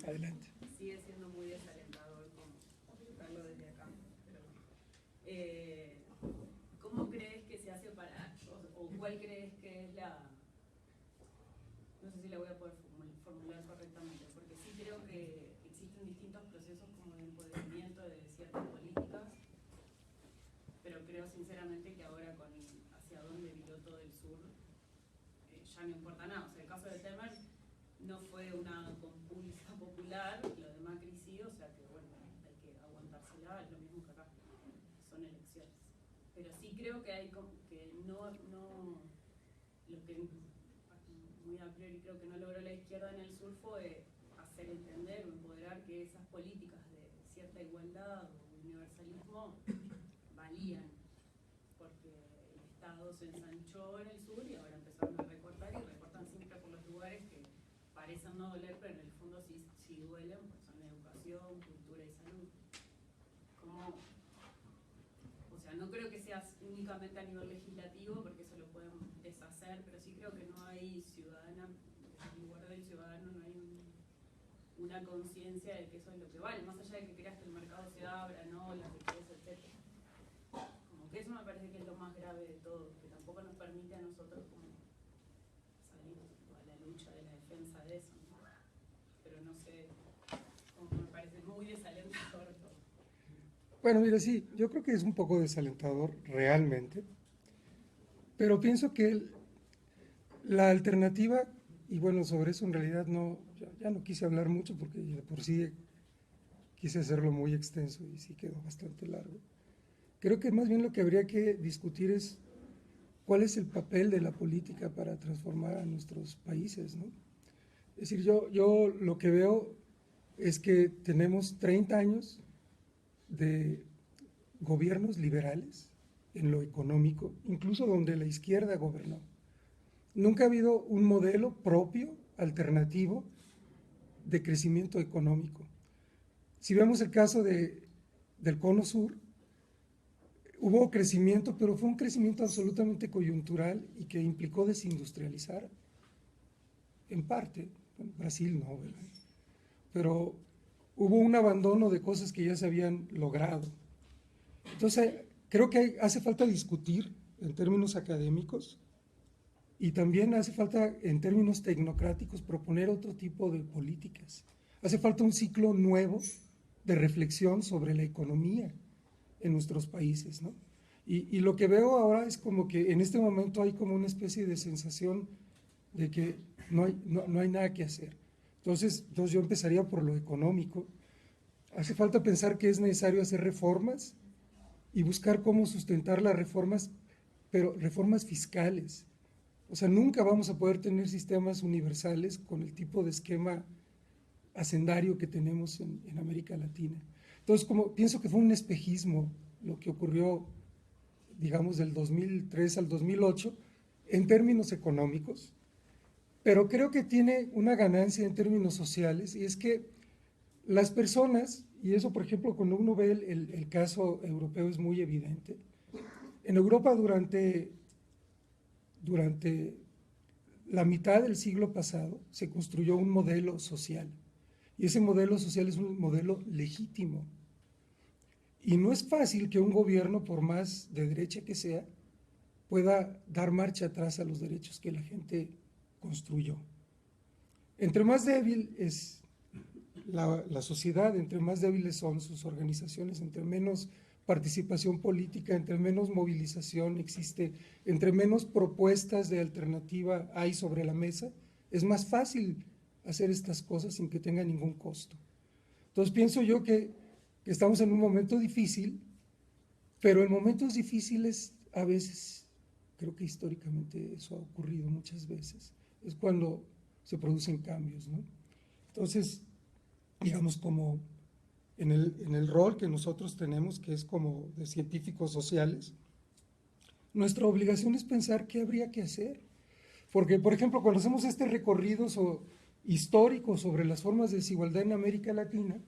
A: Adelante.
C: Sigue siendo muy desalentador verlo desde acá. ¿Cómo crees que se hace para, o cuál crees que es la, no sé si la voy a poder formular correctamente, porque sí creo que existen distintos procesos como de empoderamiento de ciertas políticas, pero creo sinceramente que ahora con hacia dónde viró todo el sur, ya no importa nada. O sea, el caso de Temer no fue una compulsa popular, lo de Macri sí, o sea que bueno, hay que aguantársela, es lo mismo que acá, son elecciones. Pero sí creo que hay que no lo que muy a priori creo que no logró la izquierda en el sur fue hacer hacer entender o empoderar que esas políticas de cierta igualdad o universalismo valían, porque el Estado se ensanchó en el sur y ahora empezaron a recortar y recortan siempre por los lugares que parecen no doler, pero en el fondo sí duelen, pues son educación, cultura y salud. Como, o sea, no creo que sea únicamente a nivel legislativo, porque eso lo pueden deshacer, pero sí creo que no hay ciudadana, en lugar del ciudadano no hay una conciencia de que eso es lo que vale, más allá de que creas que el mercado se abra, ¿no? La riqueza, etc. Como que eso me parece que es lo más grave de todo, que tampoco nos permite a nosotros como salir a la lucha de la defensa de eso, ¿no? Pero no sé, como me parece muy desalentador todo.
A: Bueno, mira, sí, yo creo que es un poco desalentador realmente, pero pienso que la alternativa, y bueno, sobre eso en realidad no, ya no quise hablar mucho porque de por sí quise hacerlo muy extenso y sí quedó bastante largo. Creo que más bien lo que habría que discutir es cuál es el papel de la política para transformar a nuestros países, ¿no? Es decir, yo lo que veo es que tenemos 30 años de gobiernos liberales en lo económico, incluso donde la izquierda gobernó. Nunca ha habido un modelo propio, alternativo, de crecimiento económico. Si vemos el caso del Cono Sur, hubo crecimiento, pero fue un crecimiento absolutamente coyuntural y que implicó desindustrializar, en parte. Bueno, Brasil no, ¿verdad? Pero hubo un abandono de cosas que ya se habían logrado. Entonces, creo que hace falta discutir en términos académicos y también hace falta en términos tecnocráticos proponer otro tipo de políticas. Hace falta un ciclo nuevo de reflexión sobre la economía en nuestros países, ¿no? Y lo que veo ahora es como que en este momento hay como una especie de sensación de que no hay nada que hacer. Entonces yo empezaría por lo económico. Hace falta pensar que es necesario hacer reformas y buscar cómo sustentar las reformas, pero reformas fiscales. O sea, nunca vamos a poder tener sistemas universales con el tipo de esquema hacendario que tenemos en América Latina. Entonces, como pienso que fue un espejismo lo que ocurrió, digamos, del 2003 al 2008, en términos económicos, pero creo que tiene una ganancia en términos sociales, y es que las personas, y eso por ejemplo cuando uno ve el caso europeo es muy evidente, en Europa durante la mitad del siglo pasado se construyó un modelo social, y ese modelo social es un modelo legítimo. Y no es fácil que un gobierno, por más de derecha que sea, pueda dar marcha atrás a los derechos que la gente construyó. Entre más débil es la sociedad, entre más débiles son sus organizaciones, entre menos participación política, entre menos movilización existe, entre menos propuestas de alternativa hay sobre la mesa, es más fácil hacer estas cosas sin que tenga ningún costo. Entonces pienso yo que estamos en un momento difícil, pero en momentos difíciles a veces, creo que históricamente eso ha ocurrido muchas veces, es cuando se producen cambios, ¿no? Entonces, digamos, como en el rol que nosotros tenemos, que es como de científicos sociales, nuestra obligación es pensar qué habría que hacer. Porque, por ejemplo, cuando hacemos este recorrido histórico sobre las formas de desigualdad en América Latina,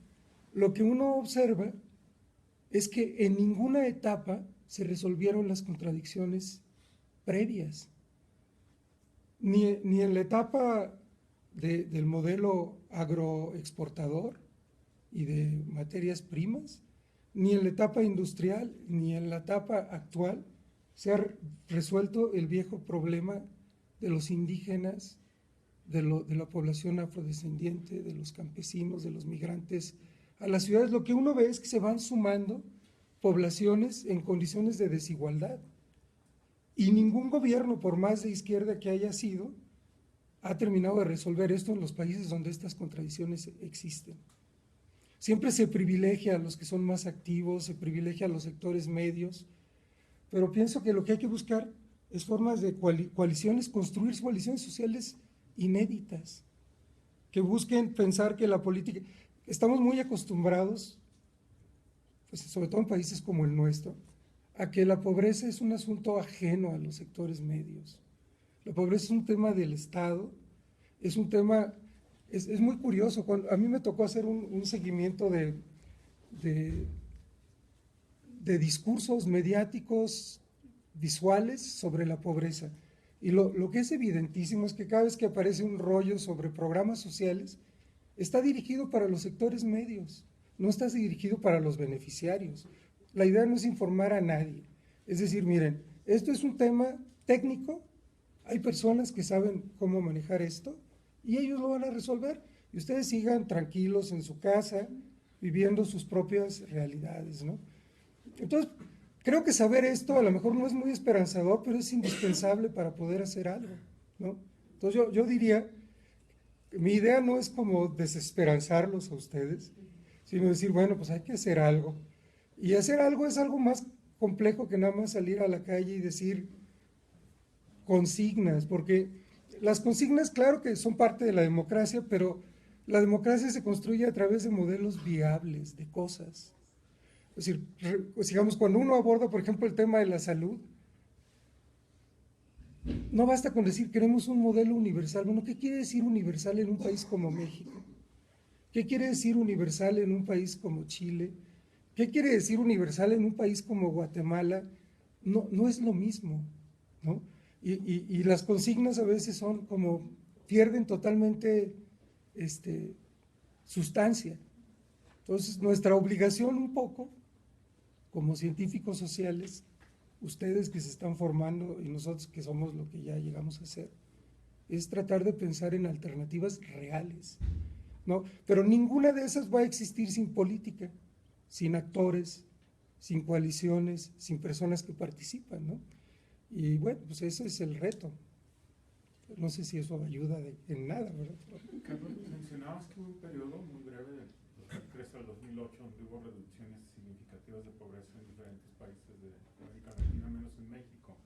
A: lo que uno observa es que en ninguna etapa se resolvieron las contradicciones previas. Ni en la etapa del modelo agroexportador y de materias primas, ni en la etapa industrial, ni en la etapa actual se ha resuelto el viejo problema de los indígenas, de la población afrodescendiente, de los campesinos, de los migrantes a las ciudades. Lo que uno ve es que se van sumando poblaciones en condiciones de desigualdad. Y ningún gobierno, por más de izquierda que haya sido, ha terminado de resolver esto en los países donde estas contradicciones existen. Siempre se privilegia a los que son más activos, se privilegia a los sectores medios, pero pienso que lo que hay que buscar es formas de coaliciones, construir coaliciones sociales inéditas, que busquen pensar que la política, estamos muy acostumbrados, pues sobre todo en países como el nuestro, a que la pobreza es un asunto ajeno a los sectores medios. La pobreza es un tema del Estado, es un tema, es muy curioso. A mí me tocó hacer un seguimiento de discursos mediáticos visuales sobre la pobreza. Y lo que es evidentísimo es que cada vez que aparece un rollo sobre programas sociales, está dirigido para los sectores medios, no está dirigido para los beneficiarios. La idea no es informar a nadie. Es decir, miren, esto es un tema técnico, hay personas que saben cómo manejar esto y ellos lo van a resolver. Y ustedes sigan tranquilos en su casa, viviendo sus propias realidades, ¿no? Entonces, creo que saber esto a lo mejor no es muy esperanzador, pero es indispensable para poder hacer algo, ¿no? Entonces yo diría, mi idea no es como desesperanzarlos a ustedes, sino decir, bueno, pues hay que hacer algo. Y hacer algo es algo más complejo que nada más salir a la calle y decir consignas, porque las consignas, claro que son parte de la democracia, pero la democracia se construye a través de modelos viables, de cosas. Es decir, digamos, cuando uno aborda, por ejemplo, el tema de la salud, no basta con decir queremos un modelo universal. Bueno, ¿qué quiere decir universal en un país como México? ¿Qué quiere decir universal en un país como Chile? ¿Qué quiere decir universal en un país como Guatemala? No es lo mismo, ¿no? Y las consignas a veces son como, pierden totalmente sustancia. Entonces, nuestra obligación un poco, como científicos sociales, ustedes que se están formando y nosotros que somos lo que ya llegamos a ser, es tratar de pensar en alternativas reales, ¿no? Pero ninguna de esas va a existir sin política, sin actores, sin coaliciones, sin personas que participan, ¿no? Y bueno, pues ese es el reto. No sé si eso ayuda en nada, ¿verdad?
B: Carlos, mencionabas que hubo un periodo muy breve del 2003 al 2008 donde hubo reducciones significativas de pobreza en diferentes países de América Latina, menos en México.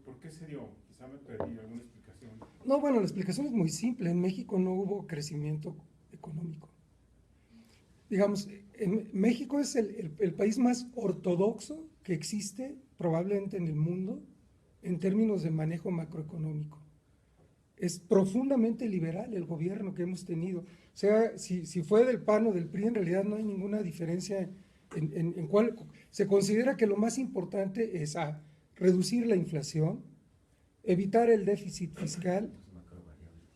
B: ¿Por qué se dio? Quizá me perdí alguna explicación.
A: No, bueno, la explicación es muy simple. En México no hubo crecimiento económico. Digamos, en México es el país más ortodoxo que existe probablemente en el mundo en términos de manejo macroeconómico. Es profundamente liberal el gobierno que hemos tenido. O sea, si fue del PAN o del PRI, en realidad no hay ninguna diferencia en cuál. Se considera que lo más importante es reducir la inflación, evitar el déficit fiscal.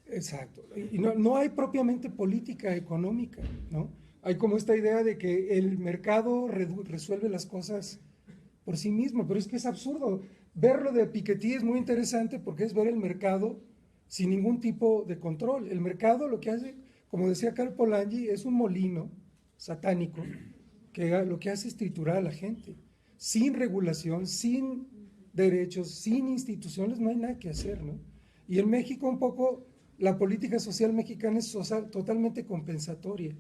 A: Exacto. Y no hay propiamente política económica, ¿no? Hay como esta idea de que el mercado resuelve las cosas por sí mismo, pero es que es absurdo. Verlo de Piketty es muy interesante porque es ver el mercado sin ningún tipo de control. El mercado lo que hace, como decía Karl Polanyi, es un molino satánico que lo que hace es triturar a la gente. Sin regulación, sin derechos, sin instituciones, no hay nada que hacer, ¿no? Y en México un poco la política social mexicana es totalmente compensatoria.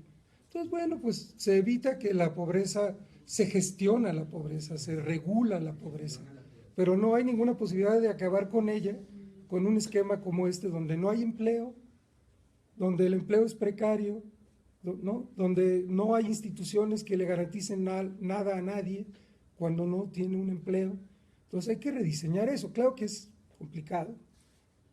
A: Entonces, bueno, pues se evita que la pobreza, se gestiona la pobreza, se regula la pobreza, pero no hay ninguna posibilidad de acabar con ella con un esquema como este, donde no hay empleo, donde el empleo es precario, ¿no? Donde no hay instituciones que le garanticen nada a nadie cuando no tiene un empleo. Entonces hay que rediseñar eso. Claro que es complicado,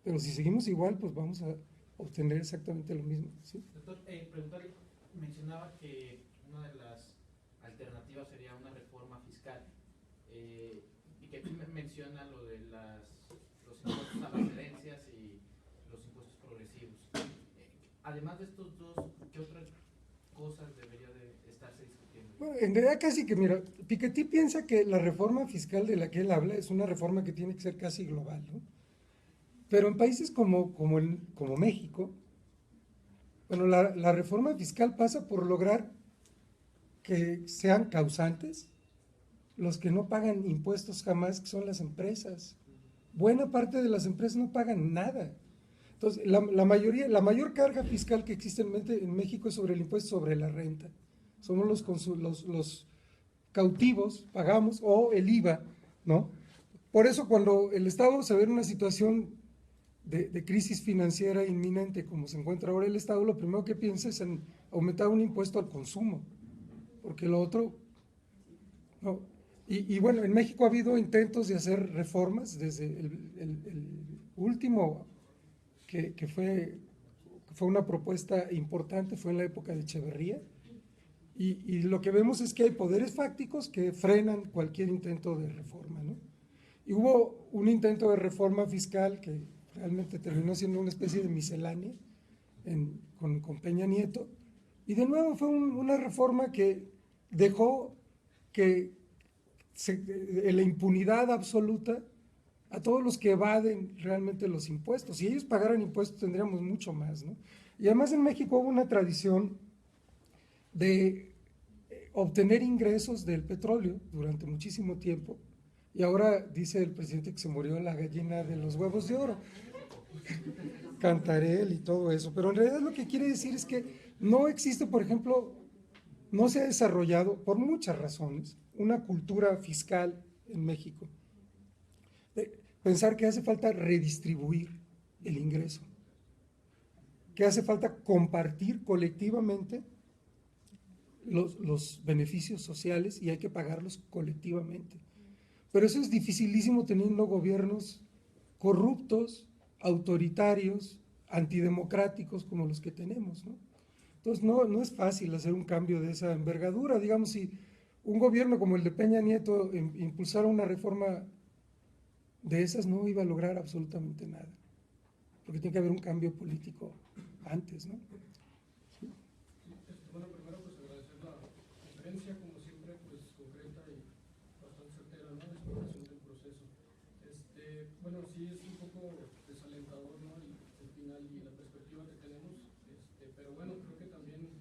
A: pero si seguimos igual, pues vamos a obtener exactamente lo mismo, ¿sí?
D: Doctor, preguntarle, mencionaba que una de las alternativas sería una reforma fiscal, y que aquí menciona lo de los impuestos a las herencias y los impuestos progresivos. Además de estos dos, ¿qué otras cosas debería de estarse discutiendo?
A: Bueno, en realidad casi que, mira, Piketty piensa que la reforma fiscal de la que él habla es una reforma que tiene que ser casi global, ¿no? Pero en países como México, bueno, la reforma fiscal pasa por lograr que sean causantes los que no pagan impuestos jamás, que son las empresas. Buena parte de las empresas no pagan nada. Entonces, la mayor carga fiscal que existe en México es sobre el impuesto sobre la renta. Somos los cautivos, pagamos, o el IVA, ¿no? Por eso cuando el Estado se ve en una situación de crisis financiera inminente como se encuentra ahora el Estado, lo primero que piensa es en aumentar un impuesto al consumo, porque lo otro, no. Y bueno, en México ha habido intentos de hacer reformas, desde el último que fue una propuesta importante, fue en la época de Echeverría, y lo que vemos es que hay poderes fácticos que frenan cualquier intento de reforma, ¿no? Y hubo un intento de reforma fiscal que realmente terminó siendo una especie de miscelánea con Peña Nieto, y de nuevo fue una reforma que dejó que la impunidad absoluta a todos los que evaden realmente los impuestos. Si ellos pagaran impuestos tendríamos mucho más, ¿no? Y además en México hubo una tradición de obtener ingresos del petróleo durante muchísimo tiempo, y ahora dice el presidente que se murió la gallina de los huevos de oro, Cantarell y todo eso, pero en realidad lo que quiere decir es que no existe, por ejemplo, no se ha desarrollado, por muchas razones, una cultura fiscal en México. Pensar que hace falta redistribuir el ingreso, que hace falta compartir colectivamente los beneficios sociales y hay que pagarlos colectivamente. Pero eso es dificilísimo teniendo gobiernos corruptos, autoritarios, antidemocráticos como los que tenemos, ¿no? Entonces no es fácil hacer un cambio de esa envergadura. Digamos, si un gobierno como el de Peña Nieto impulsara una reforma de esas, no iba a lograr absolutamente nada, porque tiene que haber un cambio político antes, ¿no?
E: Sí. Bueno, primero pues agradecer la conferencia, como siempre, pues concreta y bastante certera, ¿no? La explicación del proceso. Bueno, sí es un poco desalentador, ¿no? El final y la perspectiva que tenemos, pero bueno, creo que también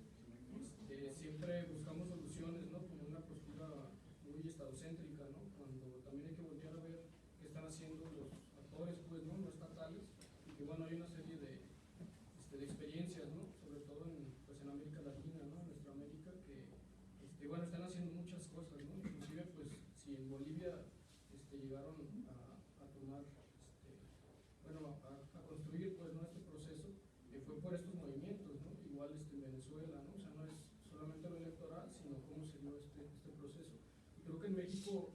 E: siempre buscamos soluciones, ¿no? Con una postura muy estadocéntrica, ¿no? Cuando también hay que voltear a ver qué están haciendo los actores, pues, ¿no? No estatales, y que bueno, hay una serie de experiencias, ¿no? Sobre todo pues en América Latina, ¿no? En nuestra América, que bueno, están haciendo muchas cosas, ¿no? Inclusive, pues, si en Bolivia llegaron a tomar, bueno, a construir, pues, ¿no? Este proceso, fue por estos movimientos, ¿no? Igual en Venezuela, ¿no? O sea, no es solamente lo electoral, sino cómo se dio este proceso. Y creo que en México,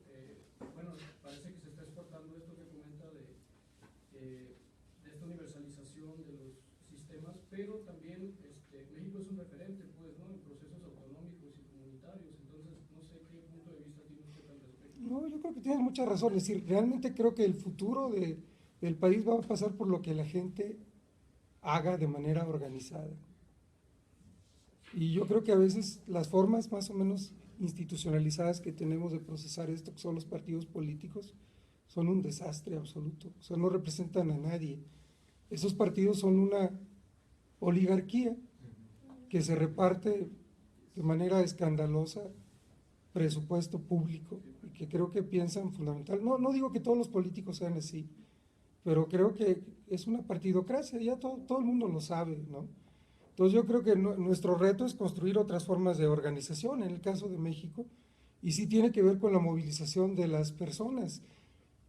E: bueno, parece que se está exportando esto que comenta de esta universalización de los sistemas, pero también México es un referente, pues, ¿no? En procesos autonómicos y comunitarios. Entonces, no sé qué punto de vista tiene usted al respecto.
A: No, yo creo que tienes mucha razón. Es decir, realmente creo que el futuro del país va a pasar por lo que la gente haga de manera organizada. Y yo creo que a veces las formas más o menos institucionalizadas que tenemos de procesar esto, que son los partidos políticos, son un desastre absoluto. O sea, no representan a nadie. Esos partidos son una oligarquía que se reparte de manera escandalosa presupuesto público y que creo que piensan fundamental. No digo que todos los políticos sean así, pero creo que es una partidocracia, ya todo el mundo lo sabe, ¿no? Entonces yo creo que nuestro reto es construir otras formas de organización, en el caso de México, y sí tiene que ver con la movilización de las personas,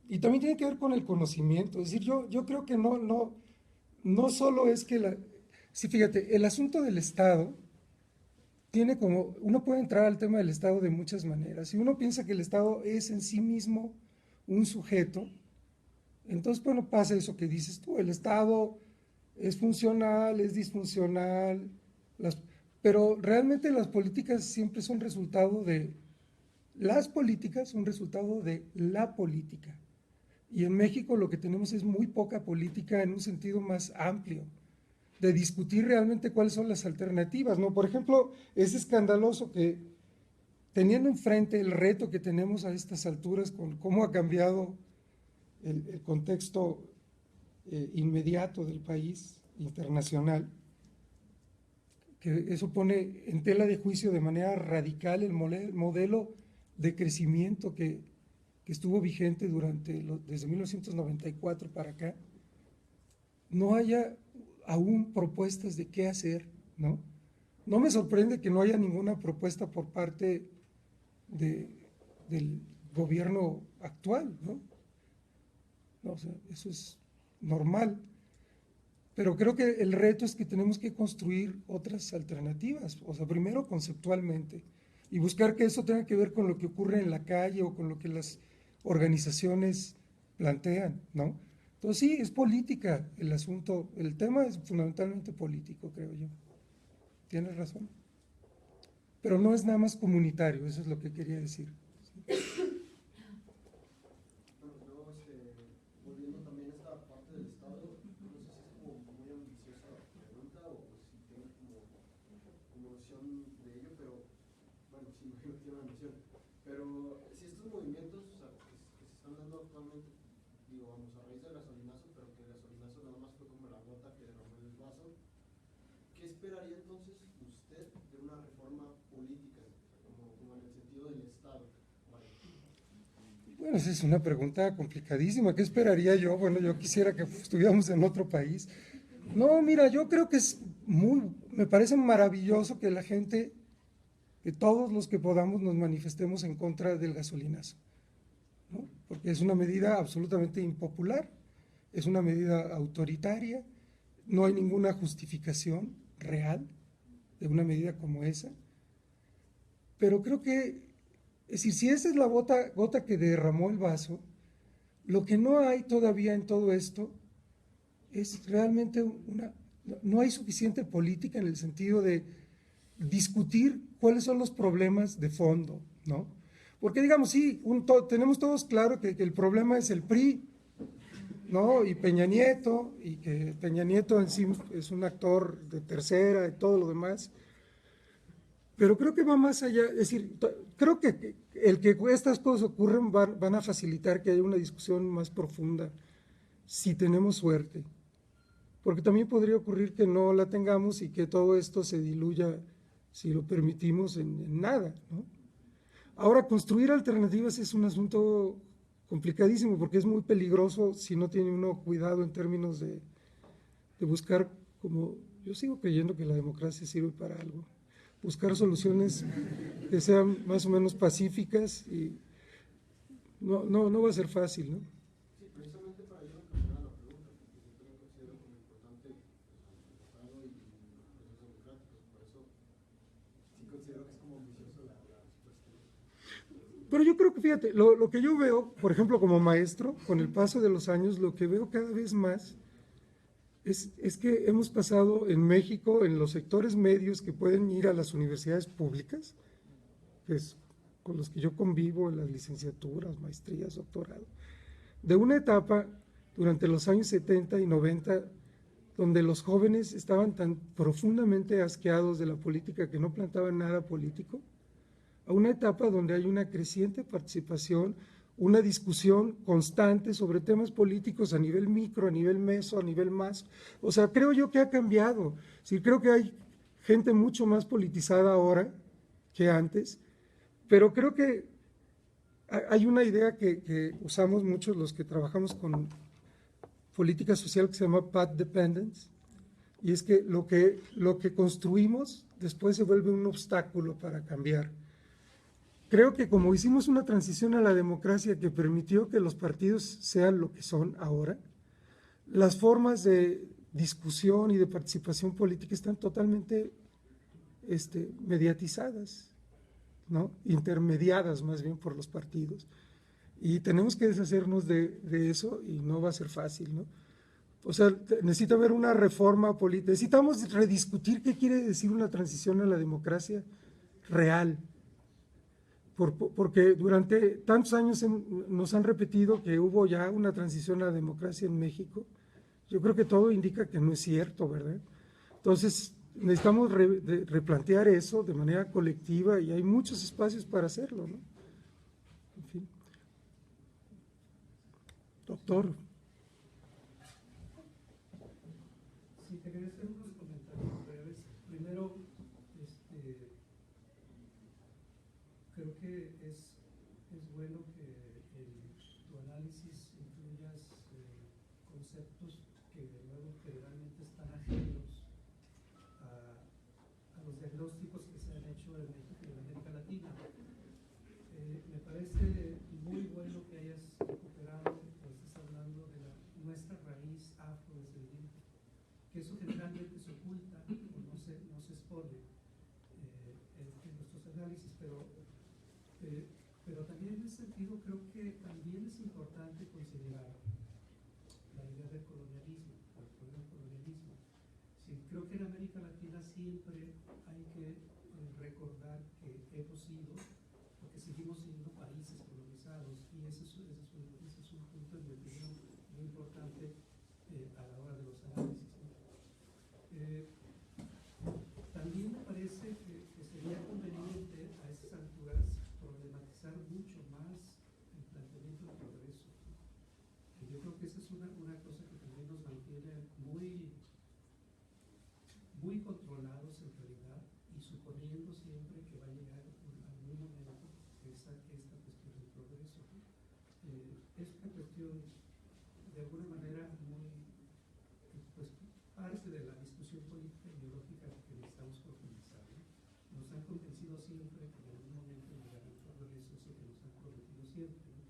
A: y también tiene que ver con el conocimiento. Es decir, yo creo que no solo es que sí, fíjate, el asunto del Estado tiene como, uno puede entrar al tema del Estado de muchas maneras. Si uno piensa que el Estado es en sí mismo un sujeto, entonces, bueno, pasa eso que dices tú, el Estado es funcional, es disfuncional, pero realmente las políticas siempre son resultado de, las políticas son resultado de la política. Y en México lo que tenemos es muy poca política en un sentido más amplio, de discutir realmente cuáles son las alternativas, ¿no? Por ejemplo, es escandaloso que teniendo enfrente el reto que tenemos a estas alturas con cómo ha cambiado el contexto inmediato del país internacional, que eso pone en tela de juicio de manera radical el modelo de crecimiento que estuvo vigente desde 1994 para acá, no haya aún propuestas de qué hacer, ¿no? No me sorprende que no haya ninguna propuesta por parte del gobierno actual, ¿no? No, o sea, eso es normal. Pero creo que el reto es que tenemos que construir otras alternativas, o sea, primero conceptualmente, y buscar que eso tenga que ver con lo que ocurre en la calle o con lo que las organizaciones plantean, ¿no? Entonces sí, es política el asunto, el tema es fundamentalmente político, creo yo. Tienes razón. Pero no es nada más comunitario, eso es lo que quería decir.
F: Bueno, luego, volviendo también a esta parte del Estado, no sé si es como muy ambiciosa la pregunta o si tiene como noción de ello, pero bueno, sí, imagino que tiene una noción. Pero si estos movimientos, o sea, que se están dando actualmente, digo, vamos, a raíz del gasolinazo, pero que el gasolinazo nada más fue como la gota que derramó el vaso, ¿qué esperaría entonces usted de una reforma política, como en el sentido del Estado? Vale.
A: Bueno, esa es una pregunta complicadísima. ¿Qué esperaría yo? Bueno, yo quisiera que estuviéramos en otro país. No, mira, yo creo que me parece maravilloso que la gente, que todos los que podamos nos manifestemos en contra del gasolinazo, ¿no? Porque es una medida absolutamente impopular, es una medida autoritaria, no hay ninguna justificación real de una medida como esa. Pero creo que, es decir, si esa es la gota que derramó el vaso, lo que no hay todavía en todo esto es realmente no hay suficiente política en el sentido de discutir cuáles son los problemas de fondo, ¿no? Porque digamos, sí, tenemos todos claro que el problema es el PRI, ¿no? Y Peña Nieto, y que Peña Nieto en sí es un actor de tercera y todo lo demás. Pero creo que va más allá, es decir, creo que el que estas cosas ocurren van a facilitar que haya una discusión más profunda, si tenemos suerte. Porque también podría ocurrir que no la tengamos y que todo esto se diluya, si lo permitimos, en nada, ¿no? Ahora, construir alternativas es un asunto complicadísimo porque es muy peligroso si no tiene uno cuidado en términos de buscar, como yo sigo creyendo que la democracia sirve para algo, buscar soluciones que sean más o menos pacíficas y no va a ser fácil, ¿no?
F: Sí, precisamente para ello era la pregunta, porque yo también considero como importante el Estado y los procesos democráticos, por eso sí considero que es como ambicioso la respuesta.
A: Pero yo creo que, fíjate, lo que yo veo, por ejemplo, como maestro, con el paso de los años, lo que veo cada vez más es que hemos pasado en México, en los sectores medios que pueden ir a las universidades públicas, que es con los que yo convivo en las licenciaturas, maestrías, doctorado, de una etapa durante los años 70 y 90, donde los jóvenes estaban tan profundamente asqueados de la política que no plantaban nada político, a una etapa donde hay una creciente participación, una discusión constante sobre temas políticos a nivel micro, a nivel meso, a nivel más. O sea, creo yo que ha cambiado. Sí, creo que hay gente mucho más politizada ahora que antes, pero creo que hay una idea que usamos muchos los que trabajamos con política social que se llama path dependence, y es que lo que construimos después se vuelve un obstáculo para cambiar. Creo que como hicimos una transición a la democracia que permitió que los partidos sean lo que son ahora, las formas de discusión y de participación política están totalmente mediatizadas, ¿no? Intermediadas más bien por los partidos. Y tenemos que deshacernos de eso y no va a ser fácil, ¿no? O sea, necesita haber una reforma política, necesitamos rediscutir qué quiere decir una transición a la democracia real. Porque durante tantos años nos han repetido que hubo ya una transición a la democracia en México. Yo creo que todo indica que no es cierto, ¿verdad? Entonces, necesitamos replantear eso de manera colectiva y hay muchos espacios para hacerlo, ¿no? En fin. Doctor.
G: Sí, te quería hacer unos comentarios breves. Primero, creo que es bueno que tu análisis incluyas conceptos que luego generalmente están ajenos a los diagnósticos que se han hecho en México y en América Latina. Me parece muy bueno que hayas recuperado, o estés hablando de nuestra raíz afrodescendiente, que que eso generalmente se oculta o no se expone en nuestros análisis, pero también en ese sentido creo que también es importante considerar la idea del colonialismo, el colonialismo. Sí, creo que en América Latina siempre hay que recordar que hemos sido, porque seguimos siendo países colonizados, y ese es un punto en mi opinión muy importante a la hora de los análisis, ¿no? También me parece que sería conveniente a esas alturas problematizar mucho más el planteamiento del progreso, ¿no? Que yo creo que esa es una cosa que también nos mantiene muy controlados en realidad, y suponiendo siempre que va a llegar algún momento esta cuestión del progreso, ¿no? Es una cuestión de alguna manera pues parte de la discusión política y ideológica que necesitamos profundizar, ¿no? Nos han convencido siempre que en algún momento llegará el progreso, eso que nos han prometido siempre, ¿no?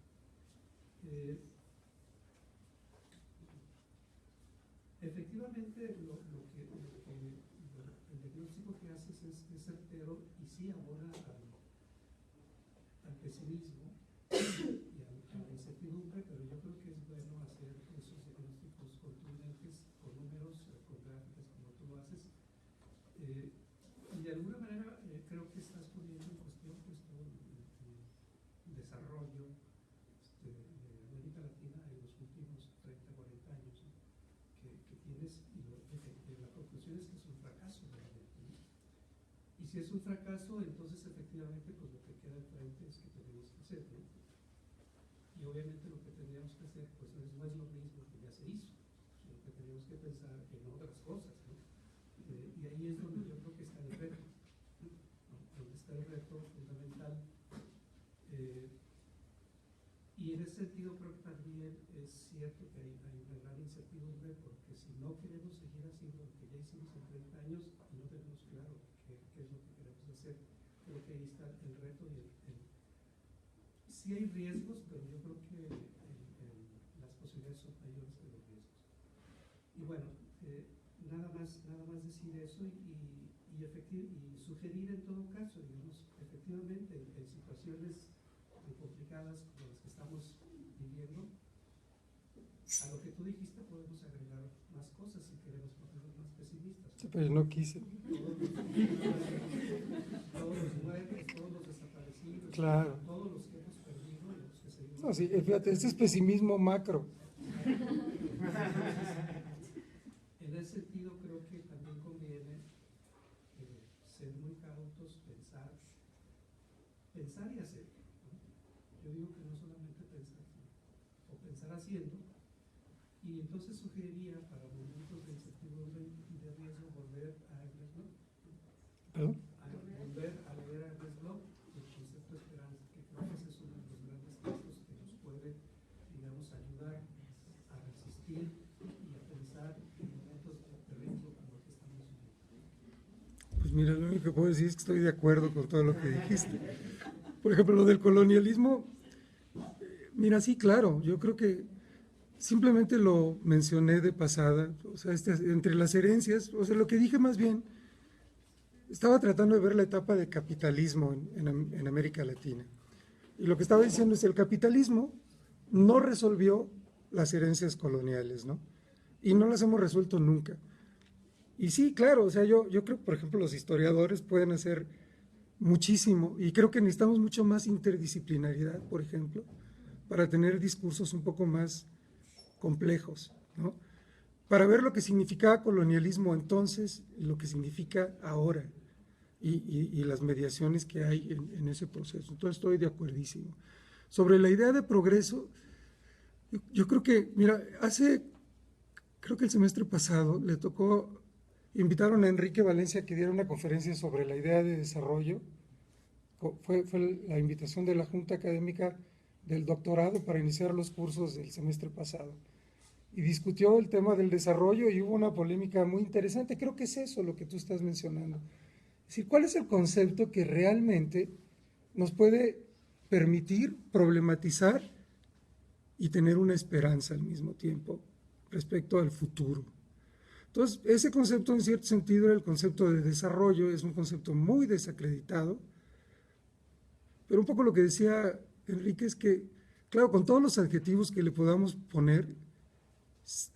G: Efectivamente, el diagnóstico que haces es certero y sí abona al pesimismo y a la incertidumbre, pero yo creo que es bueno hacer esos diagnósticos contundentes con números, con gráficas, como tú haces. Y de alguna manera creo que estás poniendo en cuestión pues, todo el desarrollo de América Latina en los últimos 30, 40 años, ¿no? que tienes, y la conclusión es que es un fracaso realmente, ¿no? Y si es un fracaso, entonces efectivamente pues lo que queda enfrente es que tenemos que hacer, ¿no? Y obviamente lo que tendríamos que hacer pues no es lo mismo que ya se hizo, sino que tenemos que pensar en otras cosas, ¿no? Y ahí es donde yo creo que está el reto, ¿no? Donde está el reto fundamental. Y en ese sentido creo que también es cierto que hay una gran incertidumbre, porque si no queremos seguir haciendo lo que ya hicimos en 30 años y no tenemos claro qué es lo que queremos hacer, creo que ahí está el reto y sí hay riesgos, pero yo creo que las posibilidades son mayores que los riesgos. Y bueno, nada más decir eso y sugerir en todo caso, digamos, efectivamente en situaciones tan complicadas como las que estamos viviendo, a lo que tú dijiste podemos agregar más cosas si queremos ponernos más pesimistas.
A: Sí, pero no quise.
G: Todos los muertos, todos los desaparecidos,
A: Claro.
G: todos los que hemos perdido y los que seguimos.
A: No, sí, fíjate, este es pesimismo macro.
G: En ese sentido creo que también conviene ser muy cautos, pensar y hacer, ¿no? Yo digo que no solamente pensar, o pensar haciendo, y entonces sugeriría para momentos de incertidumbre y de riesgo volver a Ernest Bloch.
A: ¿Perdón?
G: Volver a leer a Ernest Bloch, el concepto de esperanza, que creo que ese es uno de los grandes textos que nos puede, digamos, ayudar a resistir y a pensar en momentos de riesgo como el que estamos viviendo.
A: Pues mira, lo único que puedo decir es que estoy de acuerdo con todo lo que dijiste. Por ejemplo, lo del colonialismo, mira, sí, claro, yo creo que simplemente lo mencioné de pasada, o sea, entre las herencias, o sea, lo que dije más bien, estaba tratando de ver la etapa de capitalismo en América Latina. Y lo que estaba diciendo es el capitalismo no resolvió las herencias coloniales, ¿no? Y no las hemos resuelto nunca. Y sí, claro, o sea, yo creo que, por ejemplo, los historiadores pueden hacer muchísimo, y creo que necesitamos mucho más interdisciplinaridad, por ejemplo, para tener discursos un poco más complejos, ¿no? Para ver lo que significaba colonialismo entonces y lo que significa ahora, y las mediaciones que hay en ese proceso. Entonces estoy de acuerdísimo. Sobre la idea de progreso, yo creo que, mira, creo que el semestre pasado invitaron a Enrique Valencia que diera una conferencia sobre la idea de desarrollo. Fue la invitación de la Junta Académica del Doctorado para iniciar los cursos del semestre pasado. Y discutió el tema del desarrollo y hubo una polémica muy interesante. Creo que es eso lo que tú estás mencionando. Es decir, ¿cuál es el concepto que realmente nos puede permitir problematizar y tener una esperanza al mismo tiempo respecto al futuro? Entonces, ese concepto en cierto sentido era el concepto de desarrollo, es un concepto muy desacreditado, pero un poco lo que decía Enrique es que, claro, con todos los adjetivos que le podamos poner,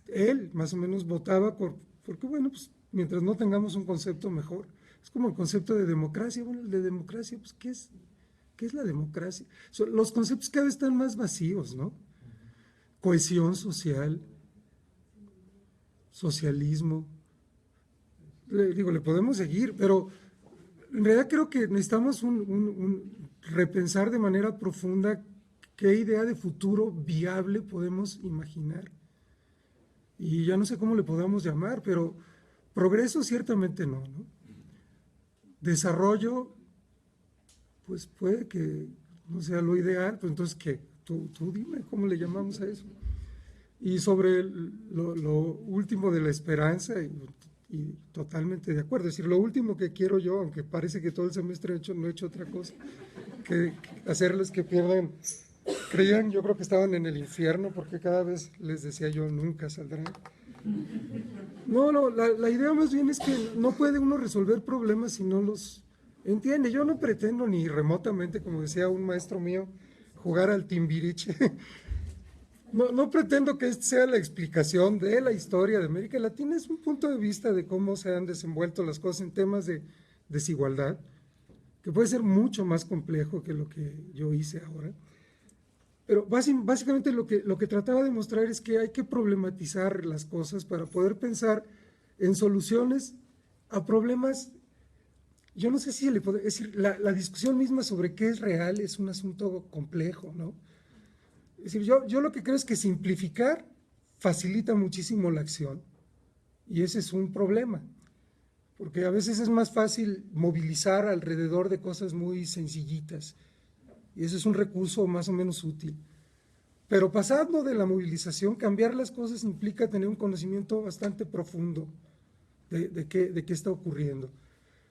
A: él más o menos votaba porque bueno, pues mientras no tengamos un concepto mejor, es como el concepto de democracia. Bueno, el de democracia, pues ¿qué es la democracia? Los conceptos cada vez están más vacíos, ¿no? Cohesión social, socialismo, le podemos seguir, pero en realidad creo que necesitamos repensar de manera profunda qué idea de futuro viable podemos imaginar. Y ya no sé cómo le podamos llamar, pero progreso ciertamente no, ¿no? Desarrollo, pues puede que no sea lo ideal, pues entonces ¿qué? Tú dime cómo le llamamos a eso. Y sobre lo último de la esperanza, y totalmente de acuerdo, es decir, lo último que quiero yo, aunque parece que todo el semestre no he hecho otra cosa, que hacerles que pierdan, creían, yo creo que estaban en el infierno, porque cada vez les decía yo, nunca saldrán. No, la idea más bien es que no puede uno resolver problemas si no los entiende. Yo no pretendo ni remotamente, como decía un maestro mío, jugar al Timbiriche. No pretendo que esta sea la explicación de la historia de América Latina, es un punto de vista de cómo se han desenvuelto las cosas en temas de desigualdad, que puede ser mucho más complejo que lo que yo hice ahora. Pero básicamente lo que trataba de mostrar es que hay que problematizar las cosas para poder pensar en soluciones a problemas. Yo no sé si le puedo decir, la discusión misma sobre qué es real es un asunto complejo, ¿no? Es decir, yo lo que creo es que simplificar facilita muchísimo la acción, y ese es un problema, porque a veces es más fácil movilizar alrededor de cosas muy sencillitas, y ese es un recurso más o menos útil. Pero pasando de la movilización, cambiar las cosas implica tener un conocimiento bastante profundo de qué está ocurriendo.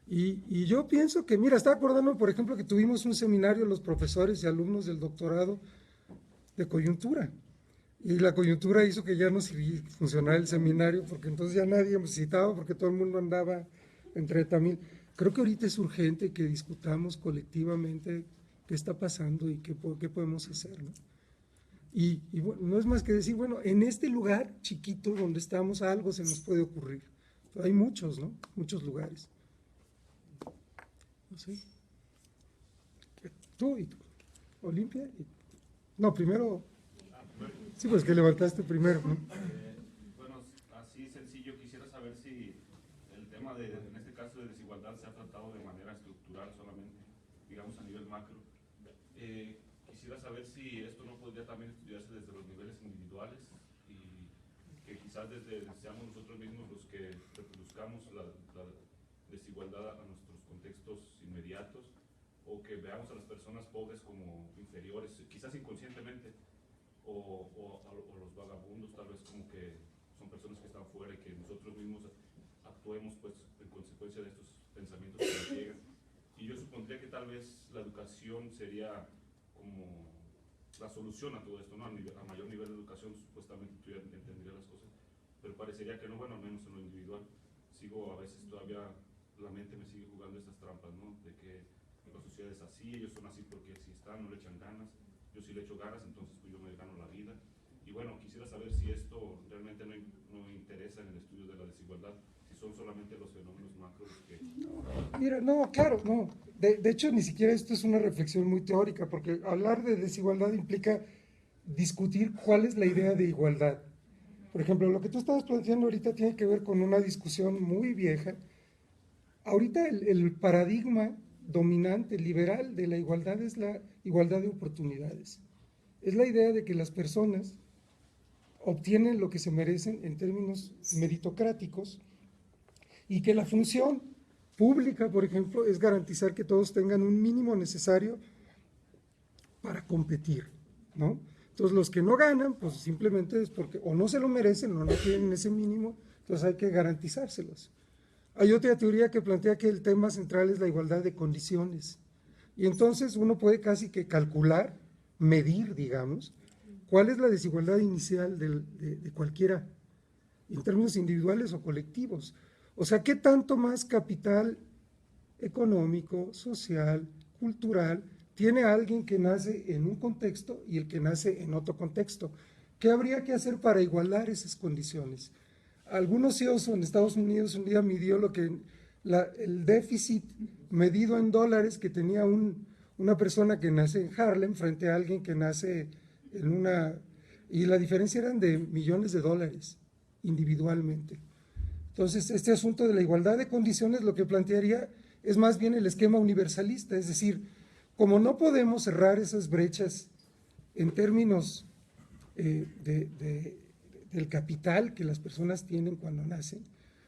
A: Y yo pienso que, mira, estaba acordando, por ejemplo, que tuvimos un seminario los profesores y alumnos del doctorado de coyuntura, y la coyuntura hizo que ya no funcionara el seminario, porque entonces ya nadie me citaba, porque todo el mundo andaba entre tamil. Creo que ahorita es urgente que discutamos colectivamente qué está pasando y qué podemos hacer, ¿no? Y bueno, no es más que decir, bueno, en este lugar chiquito donde estamos algo se nos puede ocurrir. Hay muchos, ¿no? Muchos lugares. No sé. Tú y tú. Olimpia. No, primero. Sí, pues que levantaste primero, ¿no?
H: Bueno, así sencillo, quisiera saber si el tema en este caso de desigualdad se ha tratado de manera estructural solamente, digamos a nivel macro. Quisiera saber si esto no podría también estudiarse desde los niveles individuales y que quizás seamos nosotros mismos los que reproduzcamos la desigualdad a nuestros contextos inmediatos, o que veamos a las personas pobres como inferiores, quizás inconscientemente, o los vagabundos tal vez como que son personas que están fuera, y que nosotros mismos actuemos pues en consecuencia de estos pensamientos que nos llegan. Y yo supondría que tal vez la educación sería como la solución a todo esto, ¿no? A mayor nivel de educación supuestamente tú ya entenderías las cosas, pero parecería que no, bueno, al menos en lo individual. Sigo a veces todavía, la mente me sigue jugando estas trampas, ¿no? De que la sociedad es así, ellos son así porque si están no le echan ganas, yo sí le echo ganas, entonces pues yo me gano la vida. Y bueno, quisiera saber si esto realmente no interesa en el estudio de la desigualdad, si son solamente los fenómenos macros que...
A: Mira, no, claro, no. De hecho, ni siquiera esto es una reflexión muy teórica, porque hablar de desigualdad implica discutir cuál es la idea de igualdad. Por ejemplo, lo que tú estabas planteando ahorita tiene que ver con una discusión muy vieja. Ahorita el paradigma dominante, liberal de la igualdad es la igualdad de oportunidades. Es la idea de que las personas obtienen lo que se merecen en términos meritocráticos, y que la función pública, por ejemplo, es garantizar que todos tengan un mínimo necesario para competir, ¿no? Entonces, los que no ganan, pues simplemente es porque o no se lo merecen o no tienen ese mínimo, entonces hay que garantizárselos. Hay otra teoría que plantea que el tema central es la igualdad de condiciones, y entonces uno puede casi que calcular, medir, digamos, cuál es la desigualdad inicial de cualquiera en términos individuales o colectivos. O sea, ¿qué tanto más capital económico, social, cultural tiene alguien que nace en un contexto y el que nace en otro contexto? ¿Qué habría que hacer para igualar esas condiciones? Algunos CEOs en Estados Unidos un día midió el déficit medido en dólares que tenía una persona que nace en Harlem frente a alguien que nace en una... Y la diferencia eran de millones de dólares individualmente. Entonces, este asunto de la igualdad de condiciones lo que plantearía es más bien el esquema universalista, es decir, como no podemos cerrar esas brechas en términos del capital que las personas tienen cuando nacen,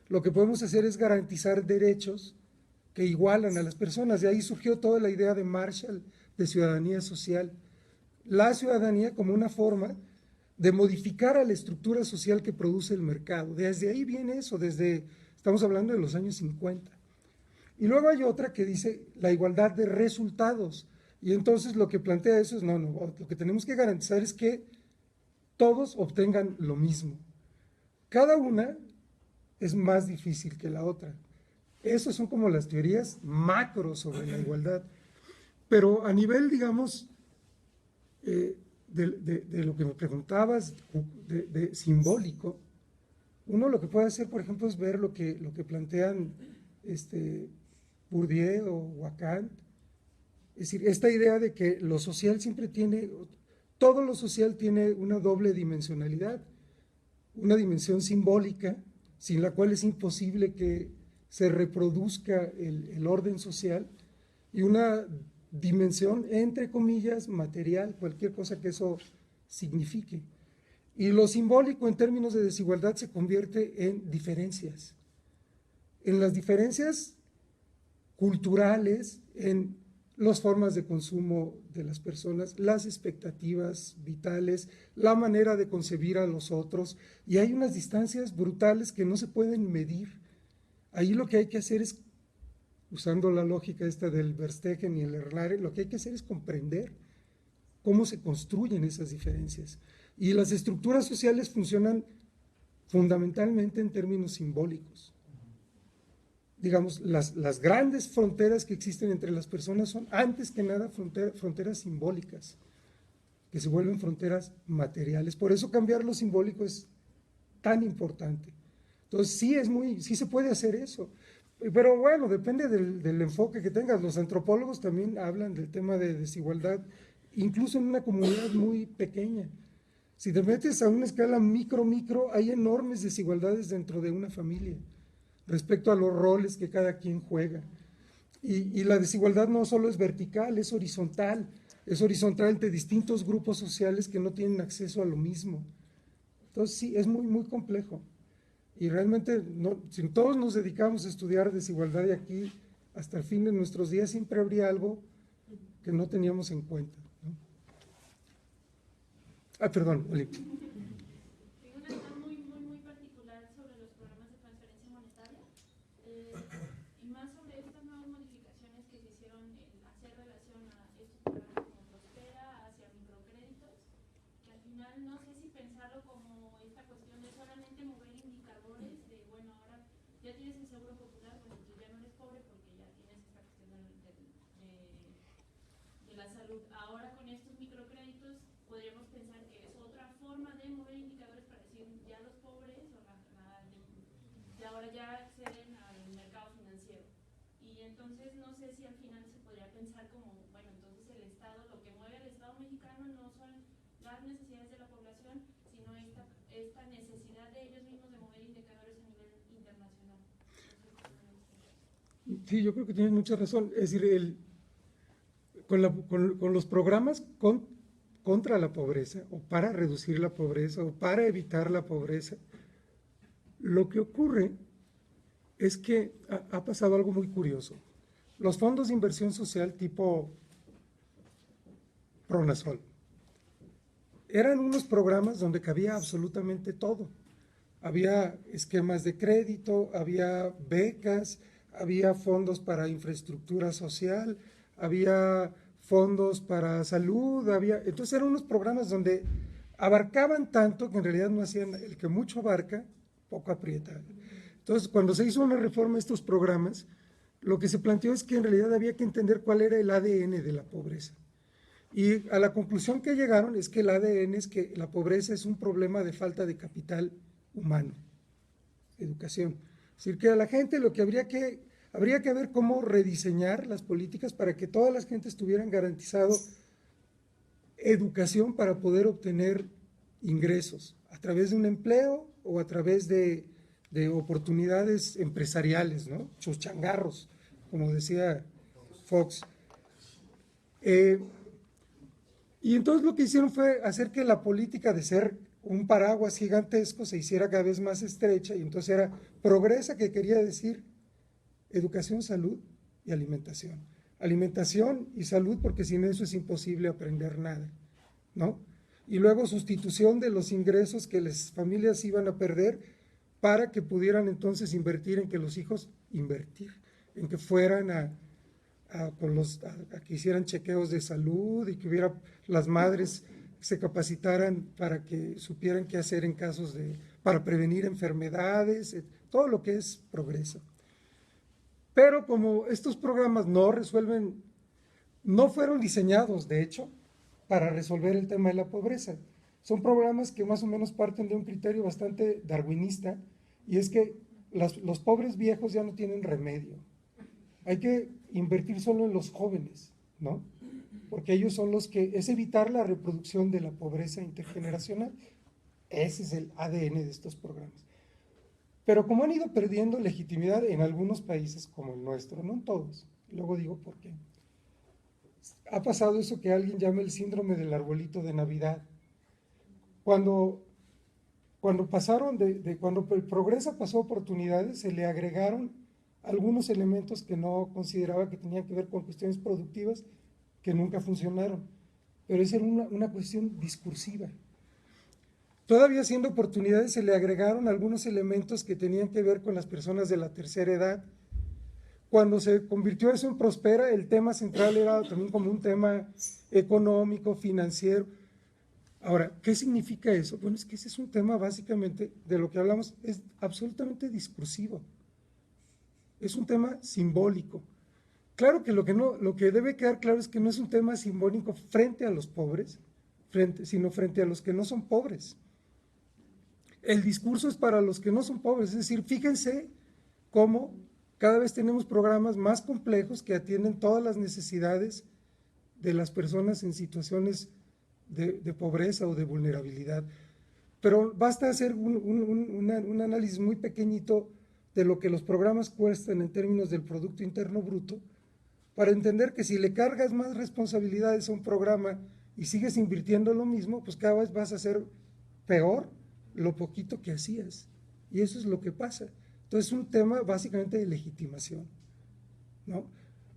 A: lo que podemos hacer es garantizar derechos que igualan a las personas. De ahí surgió toda la idea de Marshall, de ciudadanía social. La ciudadanía como una forma de modificar a la estructura social que produce el mercado. Desde ahí viene eso, estamos hablando de los años 50. Y luego hay otra que dice la igualdad de resultados. Y entonces lo que plantea eso es, no, lo que tenemos que garantizar es que todos obtengan lo mismo. Cada una es más difícil que la otra. Esas son como las teorías macro sobre la igualdad. Pero a nivel, digamos, de lo que me preguntabas, de simbólico, uno lo que puede hacer, por ejemplo, es ver lo que plantean Bourdieu o Kant. Es decir, esta idea de que lo social siempre tiene, todo lo social tiene una doble dimensionalidad, una dimensión simbólica, sin la cual es imposible que se reproduzca el orden social, y una dimensión, entre comillas, material, cualquier cosa que eso signifique. Y lo simbólico en términos de desigualdad se convierte en diferencias. En las diferencias culturales, en las formas de consumo de las personas, las expectativas vitales, la manera de concebir a los otros, y hay unas distancias brutales que no se pueden medir. Ahí lo que hay que hacer es, usando la lógica esta del Verstegen y el Erlare, lo que hay que hacer es comprender cómo se construyen esas diferencias. Y las estructuras sociales funcionan fundamentalmente en términos simbólicos. Digamos, las grandes fronteras que existen entre las personas son, antes que nada, fronteras simbólicas, que se vuelven fronteras materiales. Por eso cambiar lo simbólico es tan importante. Entonces, sí se puede hacer eso. Pero bueno, depende del enfoque que tengas. Los antropólogos también hablan del tema de desigualdad, incluso en una comunidad muy pequeña. Si te metes a una escala micro, hay enormes desigualdades dentro de una familia respecto a los roles que cada quien juega. Y la desigualdad no solo es vertical, es horizontal entre distintos grupos sociales que no tienen acceso a lo mismo. Entonces sí, es muy, muy complejo. Y realmente, si todos nos dedicamos a estudiar desigualdad de aquí hasta el fin de nuestros días, siempre habría algo que no teníamos en cuenta, ¿no? Perdón, Olivia.
I: Tengo una idea muy particular sobre los programas de transferencia monetaria y más sobre estas nuevas modificaciones que se hicieron en hacer relación a estos programas como Prospera hacia microcréditos, que al final no sé si pensarlo como esta cuestión de solamente mover indicadores de, bueno, ahora ya tienes el seguro popular, pues entonces ya no eres pobre porque ya tienes esta cuestión de la salud. Ahora con estos microcréditos podríamos pensar que es otra forma de mover indicadores para decir ya los pobres ya ahora ya acceden al mercado financiero. Y entonces no sé si al final se podría pensar como, bueno, entonces el Estado, lo que mueve al Estado mexicano no son las necesidades de la población, sino esta necesidad de ellos mismos de mover indicadores a nivel internacional.
A: Sí, yo creo que tienes mucha razón. Es decir, con los programas contra la pobreza, o para reducir la pobreza, o para evitar la pobreza, lo que ocurre es que ha pasado algo muy curioso. Los fondos de inversión social tipo Pronasol eran unos programas donde cabía absolutamente todo. Había esquemas de crédito, había becas, había fondos para infraestructura social, había fondos para salud, entonces eran unos programas donde abarcaban tanto que en realidad no hacían, el que mucho abarca, poco aprieta. Entonces, cuando se hizo una reforma a estos programas, lo que se planteó es que en realidad había que entender cuál era el ADN de la pobreza. Y a la conclusión que llegaron es que el ADN es que la pobreza es un problema de falta de capital humano, educación. Es decir, que a la gente lo que habría que ver cómo rediseñar las políticas para que todas las gentes tuvieran garantizado educación para poder obtener ingresos a través de un empleo o a través de oportunidades empresariales, ¿no? Sus changarros, como decía Fox. Y entonces lo que hicieron fue hacer que la política de ser un paraguas gigantesco se hiciera cada vez más estrecha, y entonces era Progresa, que quería decir educación, salud y alimentación. Alimentación y salud, porque sin eso es imposible aprender nada, ¿no? Y luego sustitución de los ingresos que las familias iban a perder para que pudieran entonces invertir en que los hijos, en que fueran a que hicieran chequeos de salud y que hubiera las madres se capacitaran para que supieran qué hacer en casos para prevenir enfermedades, todo lo que es progreso. Pero como estos programas no fueron diseñados, de hecho, para resolver el tema de la pobreza. Son programas que más o menos parten de un criterio bastante darwinista, y es que los pobres viejos ya no tienen remedio. Hay que invertir solo en los jóvenes, ¿no? Porque ellos son los que, es evitar la reproducción de la pobreza intergeneracional. Ese es el ADN de estos programas. Pero como han ido perdiendo legitimidad en algunos países como el nuestro, no en todos, luego digo por qué, ha pasado eso que alguien llama el síndrome del arbolito de Navidad. Cuando pasaron cuando el Progresa pasó oportunidades, se le agregaron algunos elementos que no consideraba que tenían que ver con cuestiones productivas que nunca funcionaron, pero esa era una cuestión discursiva. Todavía siendo oportunidades se le agregaron algunos elementos que tenían que ver con las personas de la tercera edad. Cuando se convirtió eso en Prospera, el tema central era también como un tema económico, financiero. Ahora, ¿qué significa eso? Bueno, es que ese es un tema básicamente de lo que hablamos, es absolutamente discursivo. Es un tema simbólico. Claro que lo que debe quedar claro es que no es un tema simbólico frente a los pobres, sino frente a los que no son pobres. El discurso es para los que no son pobres, es decir, fíjense cómo cada vez tenemos programas más complejos que atienden todas las necesidades de las personas en situaciones de pobreza o de vulnerabilidad. Pero basta hacer un análisis muy pequeñito de lo que los programas cuestan en términos del Producto Interno Bruto, para entender que si le cargas más responsabilidades a un programa y sigues invirtiendo lo mismo, pues cada vez vas a hacer peor lo poquito que hacías. Y eso es lo que pasa. Entonces es un tema básicamente de legitimación, ¿no?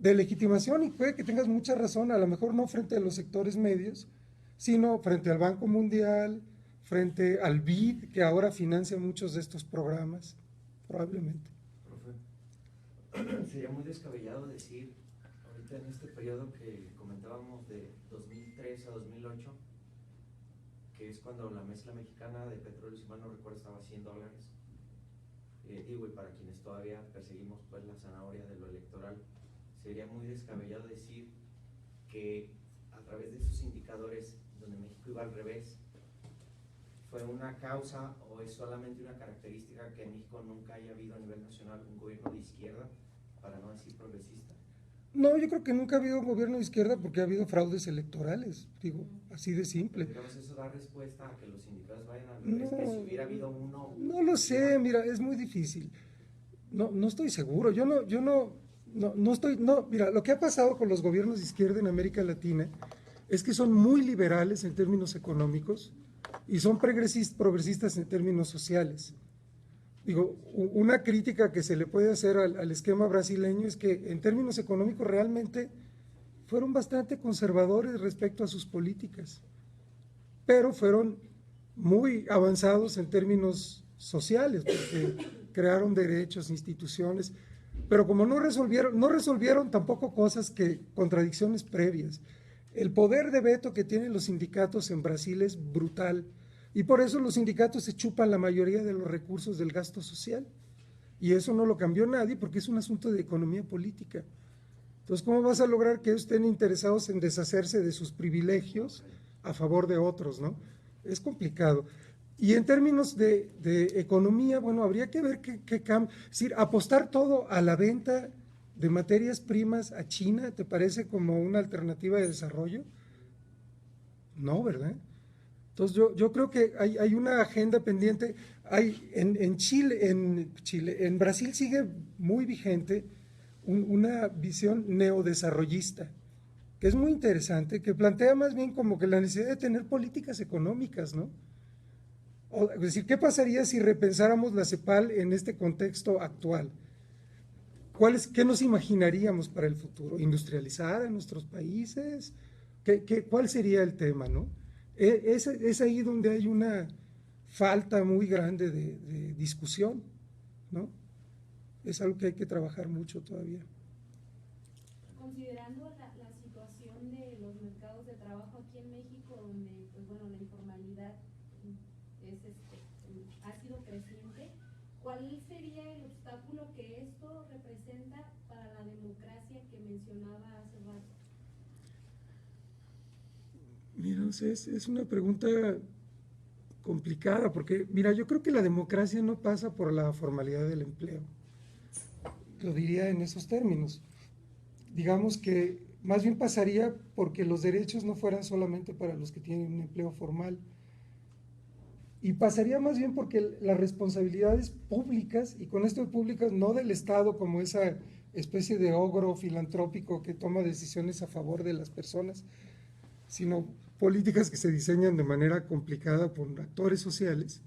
A: De legitimación, y puede que tengas mucha razón, a lo mejor no frente a los sectores medios, sino frente al Banco Mundial, frente al BID, que ahora financia muchos de estos programas, probablemente.
J: Profe, sería muy descabellado decir, ahorita en este periodo que comentábamos de 2003 a 2008, que es cuando la mezcla mexicana de petróleo, si mal no recuerdo, estaba a $100. Digo, y para quienes todavía perseguimos pues la zanahoria de lo electoral, sería muy descabellado decir que a través de esos indicadores donde México iba al revés, fue una causa o es solamente una característica que en México nunca haya habido a nivel nacional un gobierno de izquierda, para no decir progresista.
A: No, yo creo que nunca ha habido un gobierno de izquierda porque ha habido fraudes electorales, digo, así de simple.
J: Digamos, eso da respuesta a que los indicadores vayan al revés, que si hubiera habido uno...
A: No lo sé, mira, es muy difícil. No estoy seguro, mira, lo que ha pasado con los gobiernos de izquierda en América Latina es que son muy liberales en términos económicos y son progresistas en términos sociales. Digo, una crítica que se le puede hacer al esquema brasileño es que en términos económicos realmente fueron bastante conservadores respecto a sus políticas, pero fueron muy avanzados en términos sociales, porque crearon derechos, instituciones, pero como no resolvieron tampoco contradicciones previas. El poder de veto que tienen los sindicatos en Brasil es brutal. Y por eso los sindicatos se chupan la mayoría de los recursos del gasto social. Y eso no lo cambió nadie porque es un asunto de economía política. Entonces, ¿cómo vas a lograr que ellos estén interesados en deshacerse de sus privilegios a favor de otros, no? Es complicado. Y en términos de economía, bueno, habría que ver qué cambia. Es decir, apostar todo a la venta de materias primas a China, ¿te parece como una alternativa de desarrollo? No, ¿verdad? Entonces yo creo que hay una agenda pendiente. En Brasil sigue muy vigente una visión neodesarrollista, que es muy interesante, que plantea más bien como que la necesidad de tener políticas económicas, ¿no? Es decir, ¿qué pasaría si repensáramos la CEPAL en este contexto actual? ¿Qué nos imaginaríamos para el futuro? ¿Industrializar a nuestros países? ¿Cuál sería el tema, no? Es ahí donde hay una falta muy grande de discusión, ¿no? Es algo que hay que trabajar mucho todavía.
K: Considerando la situación de los mercados de trabajo aquí en México, donde pues bueno, la informalidad ha sido creciente, ¿cuál sería el obstáculo que esto representa para la democracia que mencionaba hace rato?
A: Mira, no sé, es una pregunta complicada, porque, mira, yo creo que la democracia no pasa por la formalidad del empleo. Lo diría en esos términos. Digamos que más bien pasaría porque los derechos no fueran solamente para los que tienen un empleo formal. Y pasaría más bien porque las responsabilidades públicas, y con esto de públicas no del Estado como esa especie de ogro filantrópico que toma decisiones a favor de las personas, sino políticas que se diseñan de manera complicada por actores sociales.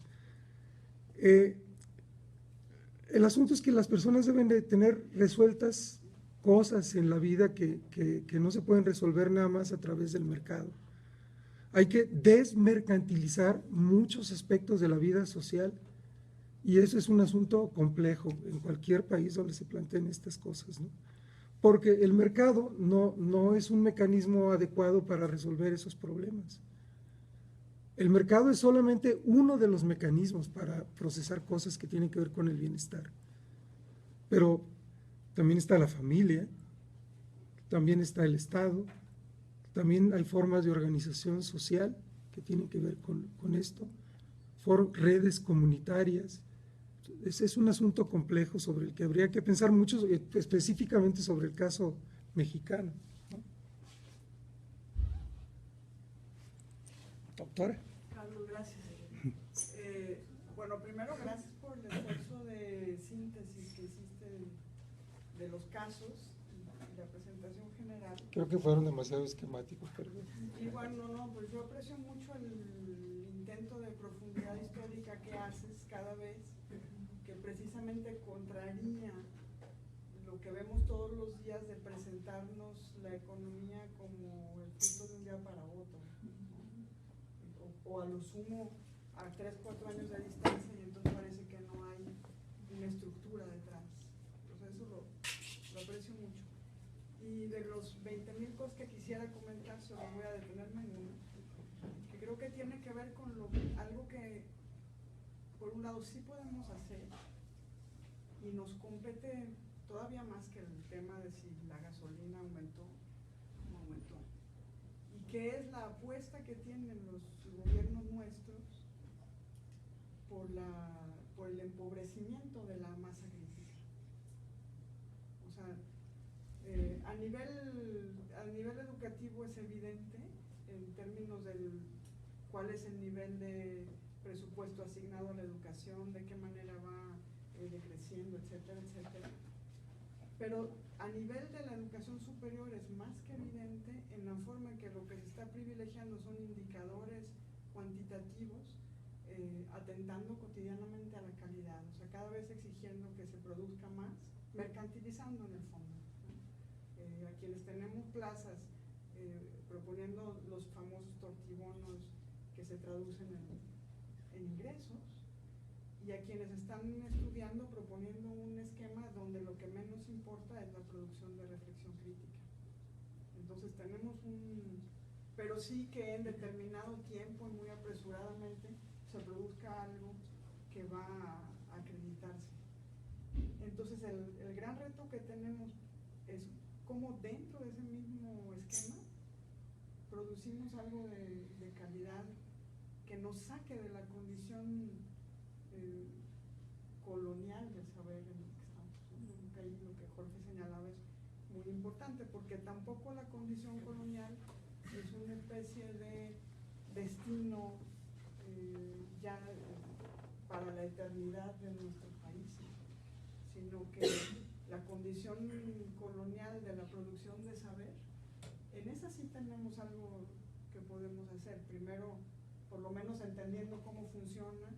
A: El asunto es que las personas deben de tener resueltas cosas en la vida que no se pueden resolver nada más a través del mercado. Hay que desmercantilizar muchos aspectos de la vida social y eso es un asunto complejo en cualquier país donde se planteen estas cosas, ¿no? Porque el mercado no es un mecanismo adecuado para resolver esos problemas. El mercado es solamente uno de los mecanismos para procesar cosas que tienen que ver con el bienestar. Pero también está la familia, también está el Estado, también hay formas de organización social que tienen que ver con esto, redes comunitarias. Es un asunto complejo sobre el que habría que pensar mucho, específicamente sobre el caso mexicano, ¿no? Doctora.
L: Carlos, gracias. Bueno, primero, gracias por el esfuerzo de síntesis que hiciste de los casos y la presentación general.
A: Creo que fueron demasiado esquemáticos, perdón.
L: Y bueno, pues yo aprecio mucho el intento de profundidad histórica que haces cada vez, que precisamente contraría lo que vemos todos los días de presentarnos la economía como el fruto de un día para otro, o a lo sumo a 3-4 años de distancia, y entonces parece que no hay una estructura detrás. Entonces eso lo aprecio mucho. Y de los 20,000 cosas que quisiera comentar, solo voy a detenerme en una, que creo que tiene que ver con algo que por un lado sí podemos hacer y nos compete todavía más que el tema de si la gasolina aumentó o no aumentó, y que es la apuesta que tienen los gobiernos nuestros por el empobrecimiento de la masa crítica. O sea, a nivel educativo es evidente en términos del cuál es el nivel de presupuesto asignado a la educación, de qué manera va decreciendo, etcétera, etcétera. Pero a nivel de la educación superior es más que evidente en la forma en que lo que se está privilegiando son indicadores cuantitativos, atentando cotidianamente a la calidad, o sea, cada vez exigiendo que se produzca más, mercantilizando en el fondo, ¿no? A quienes tenemos plazas proponiendo los famosos tortibonos que se traducen en ingresos, y a quienes están estudiando proponiendo un esquema donde lo que menos importa es la producción de reflexión crítica. Entonces tenemos pero sí que en determinado tiempo y muy apresuradamente se produzca algo que va a acreditarse. Entonces el gran reto que tenemos es cómo dentro de ese mismo esquema producimos algo de calidad que nos saque de la condición colonial del saber en el que estamos. Yo creo que ahí lo que Jorge señalaba es muy importante, porque tampoco la condición colonial es una especie de destino ya para la eternidad de nuestros países, sino que la condición colonial de la producción de saber, en esa sí tenemos algo que podemos hacer. Primero, por lo menos entendiendo cómo funciona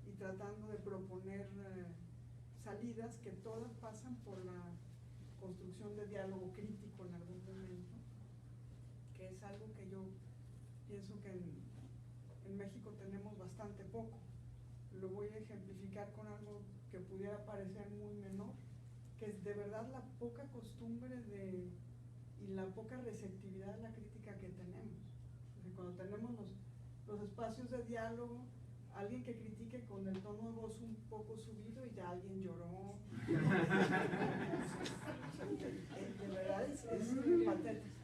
L: y tratando de proponer salidas que todas pasan por la construcción de diálogo crítico en algún momento, que es algo que yo pienso que en México tenemos bastante poco. Lo voy a ejemplificar con algo que pudiera parecer muy menor, que es de verdad la poca costumbre y la poca receptividad a la crítica que tenemos. Porque cuando tenemos los espacios de diálogo, alguien que critique con el tono de voz un poco subido y ya alguien lloró. De verdad es patético.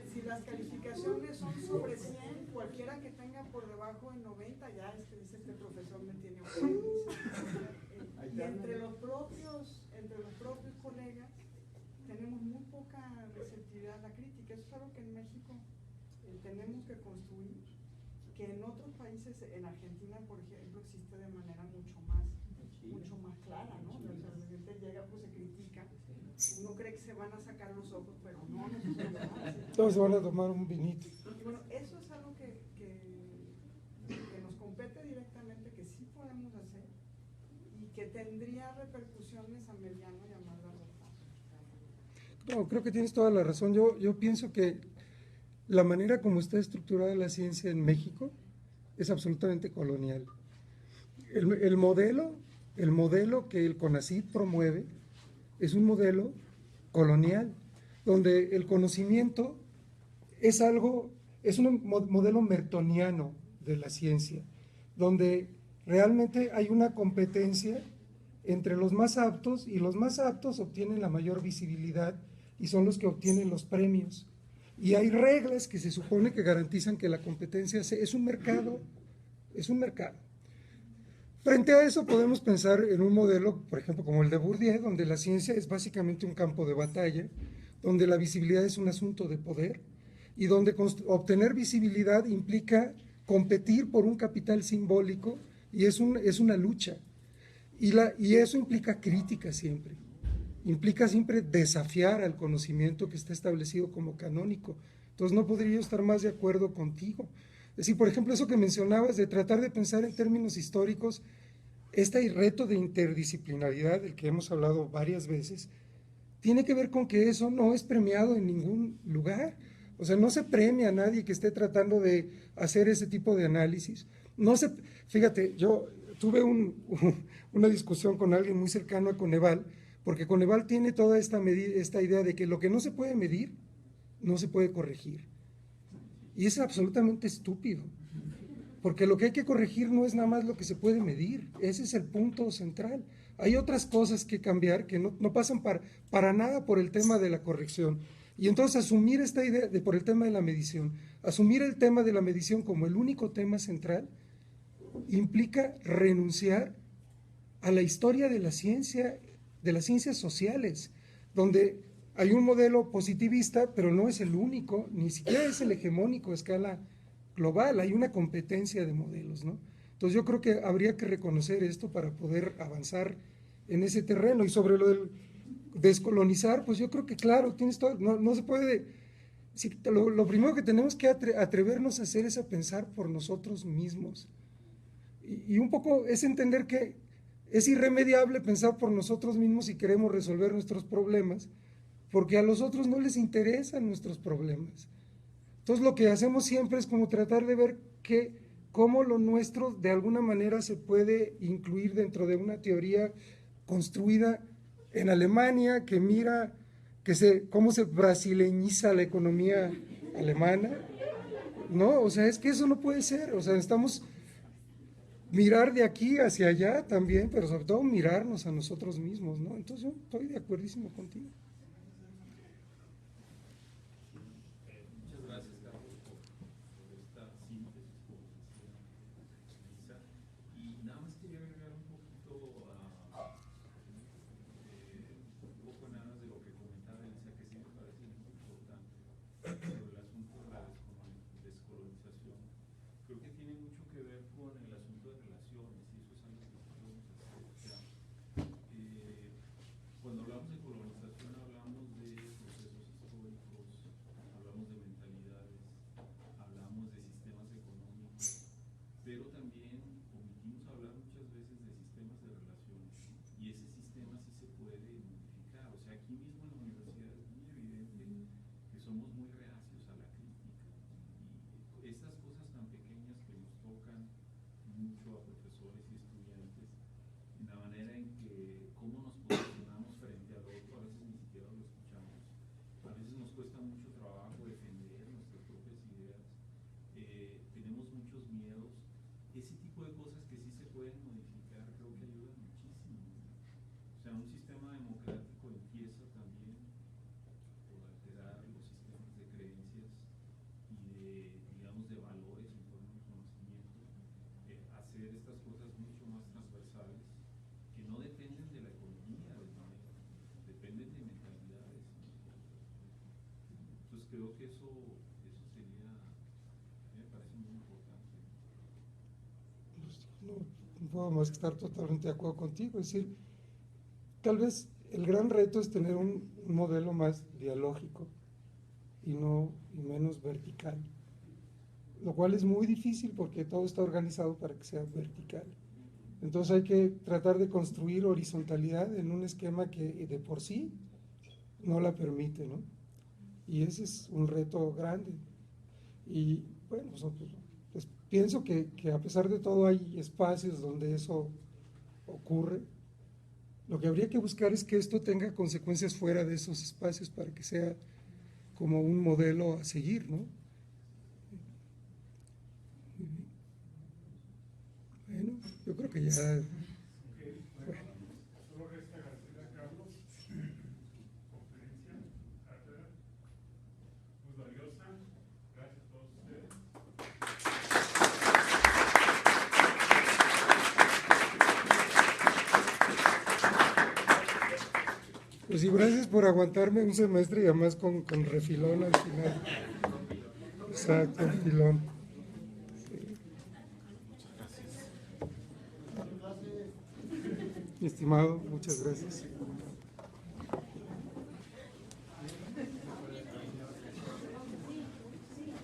L: Si las calificaciones son sobre 100, cualquiera que tenga por debajo de 90, ya este profesor me tiene ofendido. Y entre los propios colegas tenemos muy poca receptividad a la crítica. Eso es algo que en México tenemos que construir, que en otros países, en Argentina por ejemplo, existe de manera mucho más clara, ¿no? O sea, la gente llega, pues se critica, uno cree que se van a sacar los ojos, pero no sucede nada.
A: Todos se van a tomar un vinito.
L: Y bueno, eso es algo que nos compete directamente, que sí podemos hacer y que tendría repercusiones a mediano y a más largo plazo.
A: No, creo que tienes toda la razón. Yo pienso que la manera como está estructurada la ciencia en México es absolutamente colonial. El modelo que el CONACYT promueve es un modelo colonial, donde el conocimiento es un modelo mertoniano de la ciencia, donde realmente hay una competencia entre los más aptos, y los más aptos obtienen la mayor visibilidad y son los que obtienen los premios. Y hay reglas que se supone que garantizan que la competencia es un mercado. Frente a eso podemos pensar en un modelo, por ejemplo, como el de Bourdieu, donde la ciencia es básicamente un campo de batalla, donde la visibilidad es un asunto de poder, y donde obtener visibilidad implica competir por un capital simbólico, y es una lucha. Y eso implica crítica siempre. Implica siempre desafiar al conocimiento que está establecido como canónico. Entonces no podría yo estar más de acuerdo contigo. Es decir, por ejemplo, eso que mencionabas de tratar de pensar en términos históricos, este reto de interdisciplinaridad del que hemos hablado varias veces, tiene que ver con que eso no es premiado en ningún lugar. O sea, no se premia a nadie que esté tratando de hacer ese tipo de análisis. Fíjate, yo tuve una discusión con alguien muy cercano a Coneval, porque Coneval tiene toda esta idea de que lo que no se puede medir, no se puede corregir. Y es absolutamente estúpido, porque lo que hay que corregir no es nada más lo que se puede medir, ese es el punto central. Hay otras cosas que cambiar que no pasan para nada por el tema de la corrección. Y entonces asumir esta idea por el tema de la medición, asumir el tema de la medición como el único tema central, implica renunciar a la historia de la ciencia, de las ciencias sociales, donde hay un modelo positivista, pero no es el único, ni siquiera es el hegemónico a escala global, hay una competencia de modelos, ¿no? Entonces yo creo que habría que reconocer esto para poder avanzar en ese terreno. Y sobre lo del descolonizar, pues yo creo que claro, tienes todo, no se puede, lo primero que tenemos que atrevernos a hacer es a pensar por nosotros mismos. Y un poco es entender que es irremediable pensar por nosotros mismos si queremos resolver nuestros problemas, porque a los otros no les interesan nuestros problemas. Entonces lo que hacemos siempre es como tratar de ver cómo lo nuestro de alguna manera se puede incluir dentro de una teoría construida en Alemania, que mira cómo se brasileñiza la economía alemana, ¿no? O sea, es que eso no puede ser, o sea, mirar de aquí hacia allá también, pero sobre todo mirarnos a nosotros mismos, ¿no? Entonces yo estoy de acuerdísimo contigo.
M: Muchas gracias, Carlos, por esta síntesis, como decía Lisa. Y nada más quería agregar un poquito un poco en aras de lo que comentaba Elisa, que sí me parece muy importante sobre el asunto de la descolonización. Creo que tiene mucho que ver con el asunto de relaciones, y eso es algo que podemos hacer. O sea, cuando hablamos de colonización hablamos de procesos históricos, hablamos de mentalidades, hablamos de sistemas económicos, pero también omitimos hablar muchas veces de sistemas de relaciones, ¿no? Y ese sistema sí se puede modificar. O sea, aquí mismo en la universidad es muy evidente que somos muy reacios a la crítica, y estas cosas tan pequeñas que nos tocan mucho a profesores y estudiantes, en la manera en que cómo nos posicionamos frente al otro, a veces ni siquiera lo escuchamos, a veces nos cuesta mucho trabajo defender nuestras propias ideas, tenemos muchos miedos. Ese tipo de cosas que sí se pueden modificar creo que ayudan muchísimo, ¿no? O sea, un sistema democrático empieza también por alterar los sistemas de creencias y de, digamos, de valores en torno al conocimiento, hacer estas cosas mucho más transversales, que no dependen de la economía del dinero, dependen de mentalidades, ¿no? Entonces creo que eso sería, me parece muy importante.
A: No puedo más que estar totalmente de acuerdo contigo. Es decir, tal vez el gran reto es tener un modelo más dialógico y menos vertical, lo cual es muy difícil porque todo está organizado para que sea vertical. Entonces hay que tratar de construir horizontalidad en un esquema que de por sí no la permite, ¿no? Y ese es un reto grande. Y bueno, pues pienso que a pesar de todo hay espacios donde eso ocurre. Lo que habría que buscar es que esto tenga consecuencias fuera de esos espacios para que sea como un modelo a seguir, ¿no? Bueno, yo creo que ya...
B: Solo resta agradecer a Carlos, conferencia, cátedra, muy valiosa. Gracias a todos ustedes.
A: Pues sí, gracias por aguantarme un semestre y además con refilón al final. Exacto, refilón. Sí. Mi estimado, muchas gracias.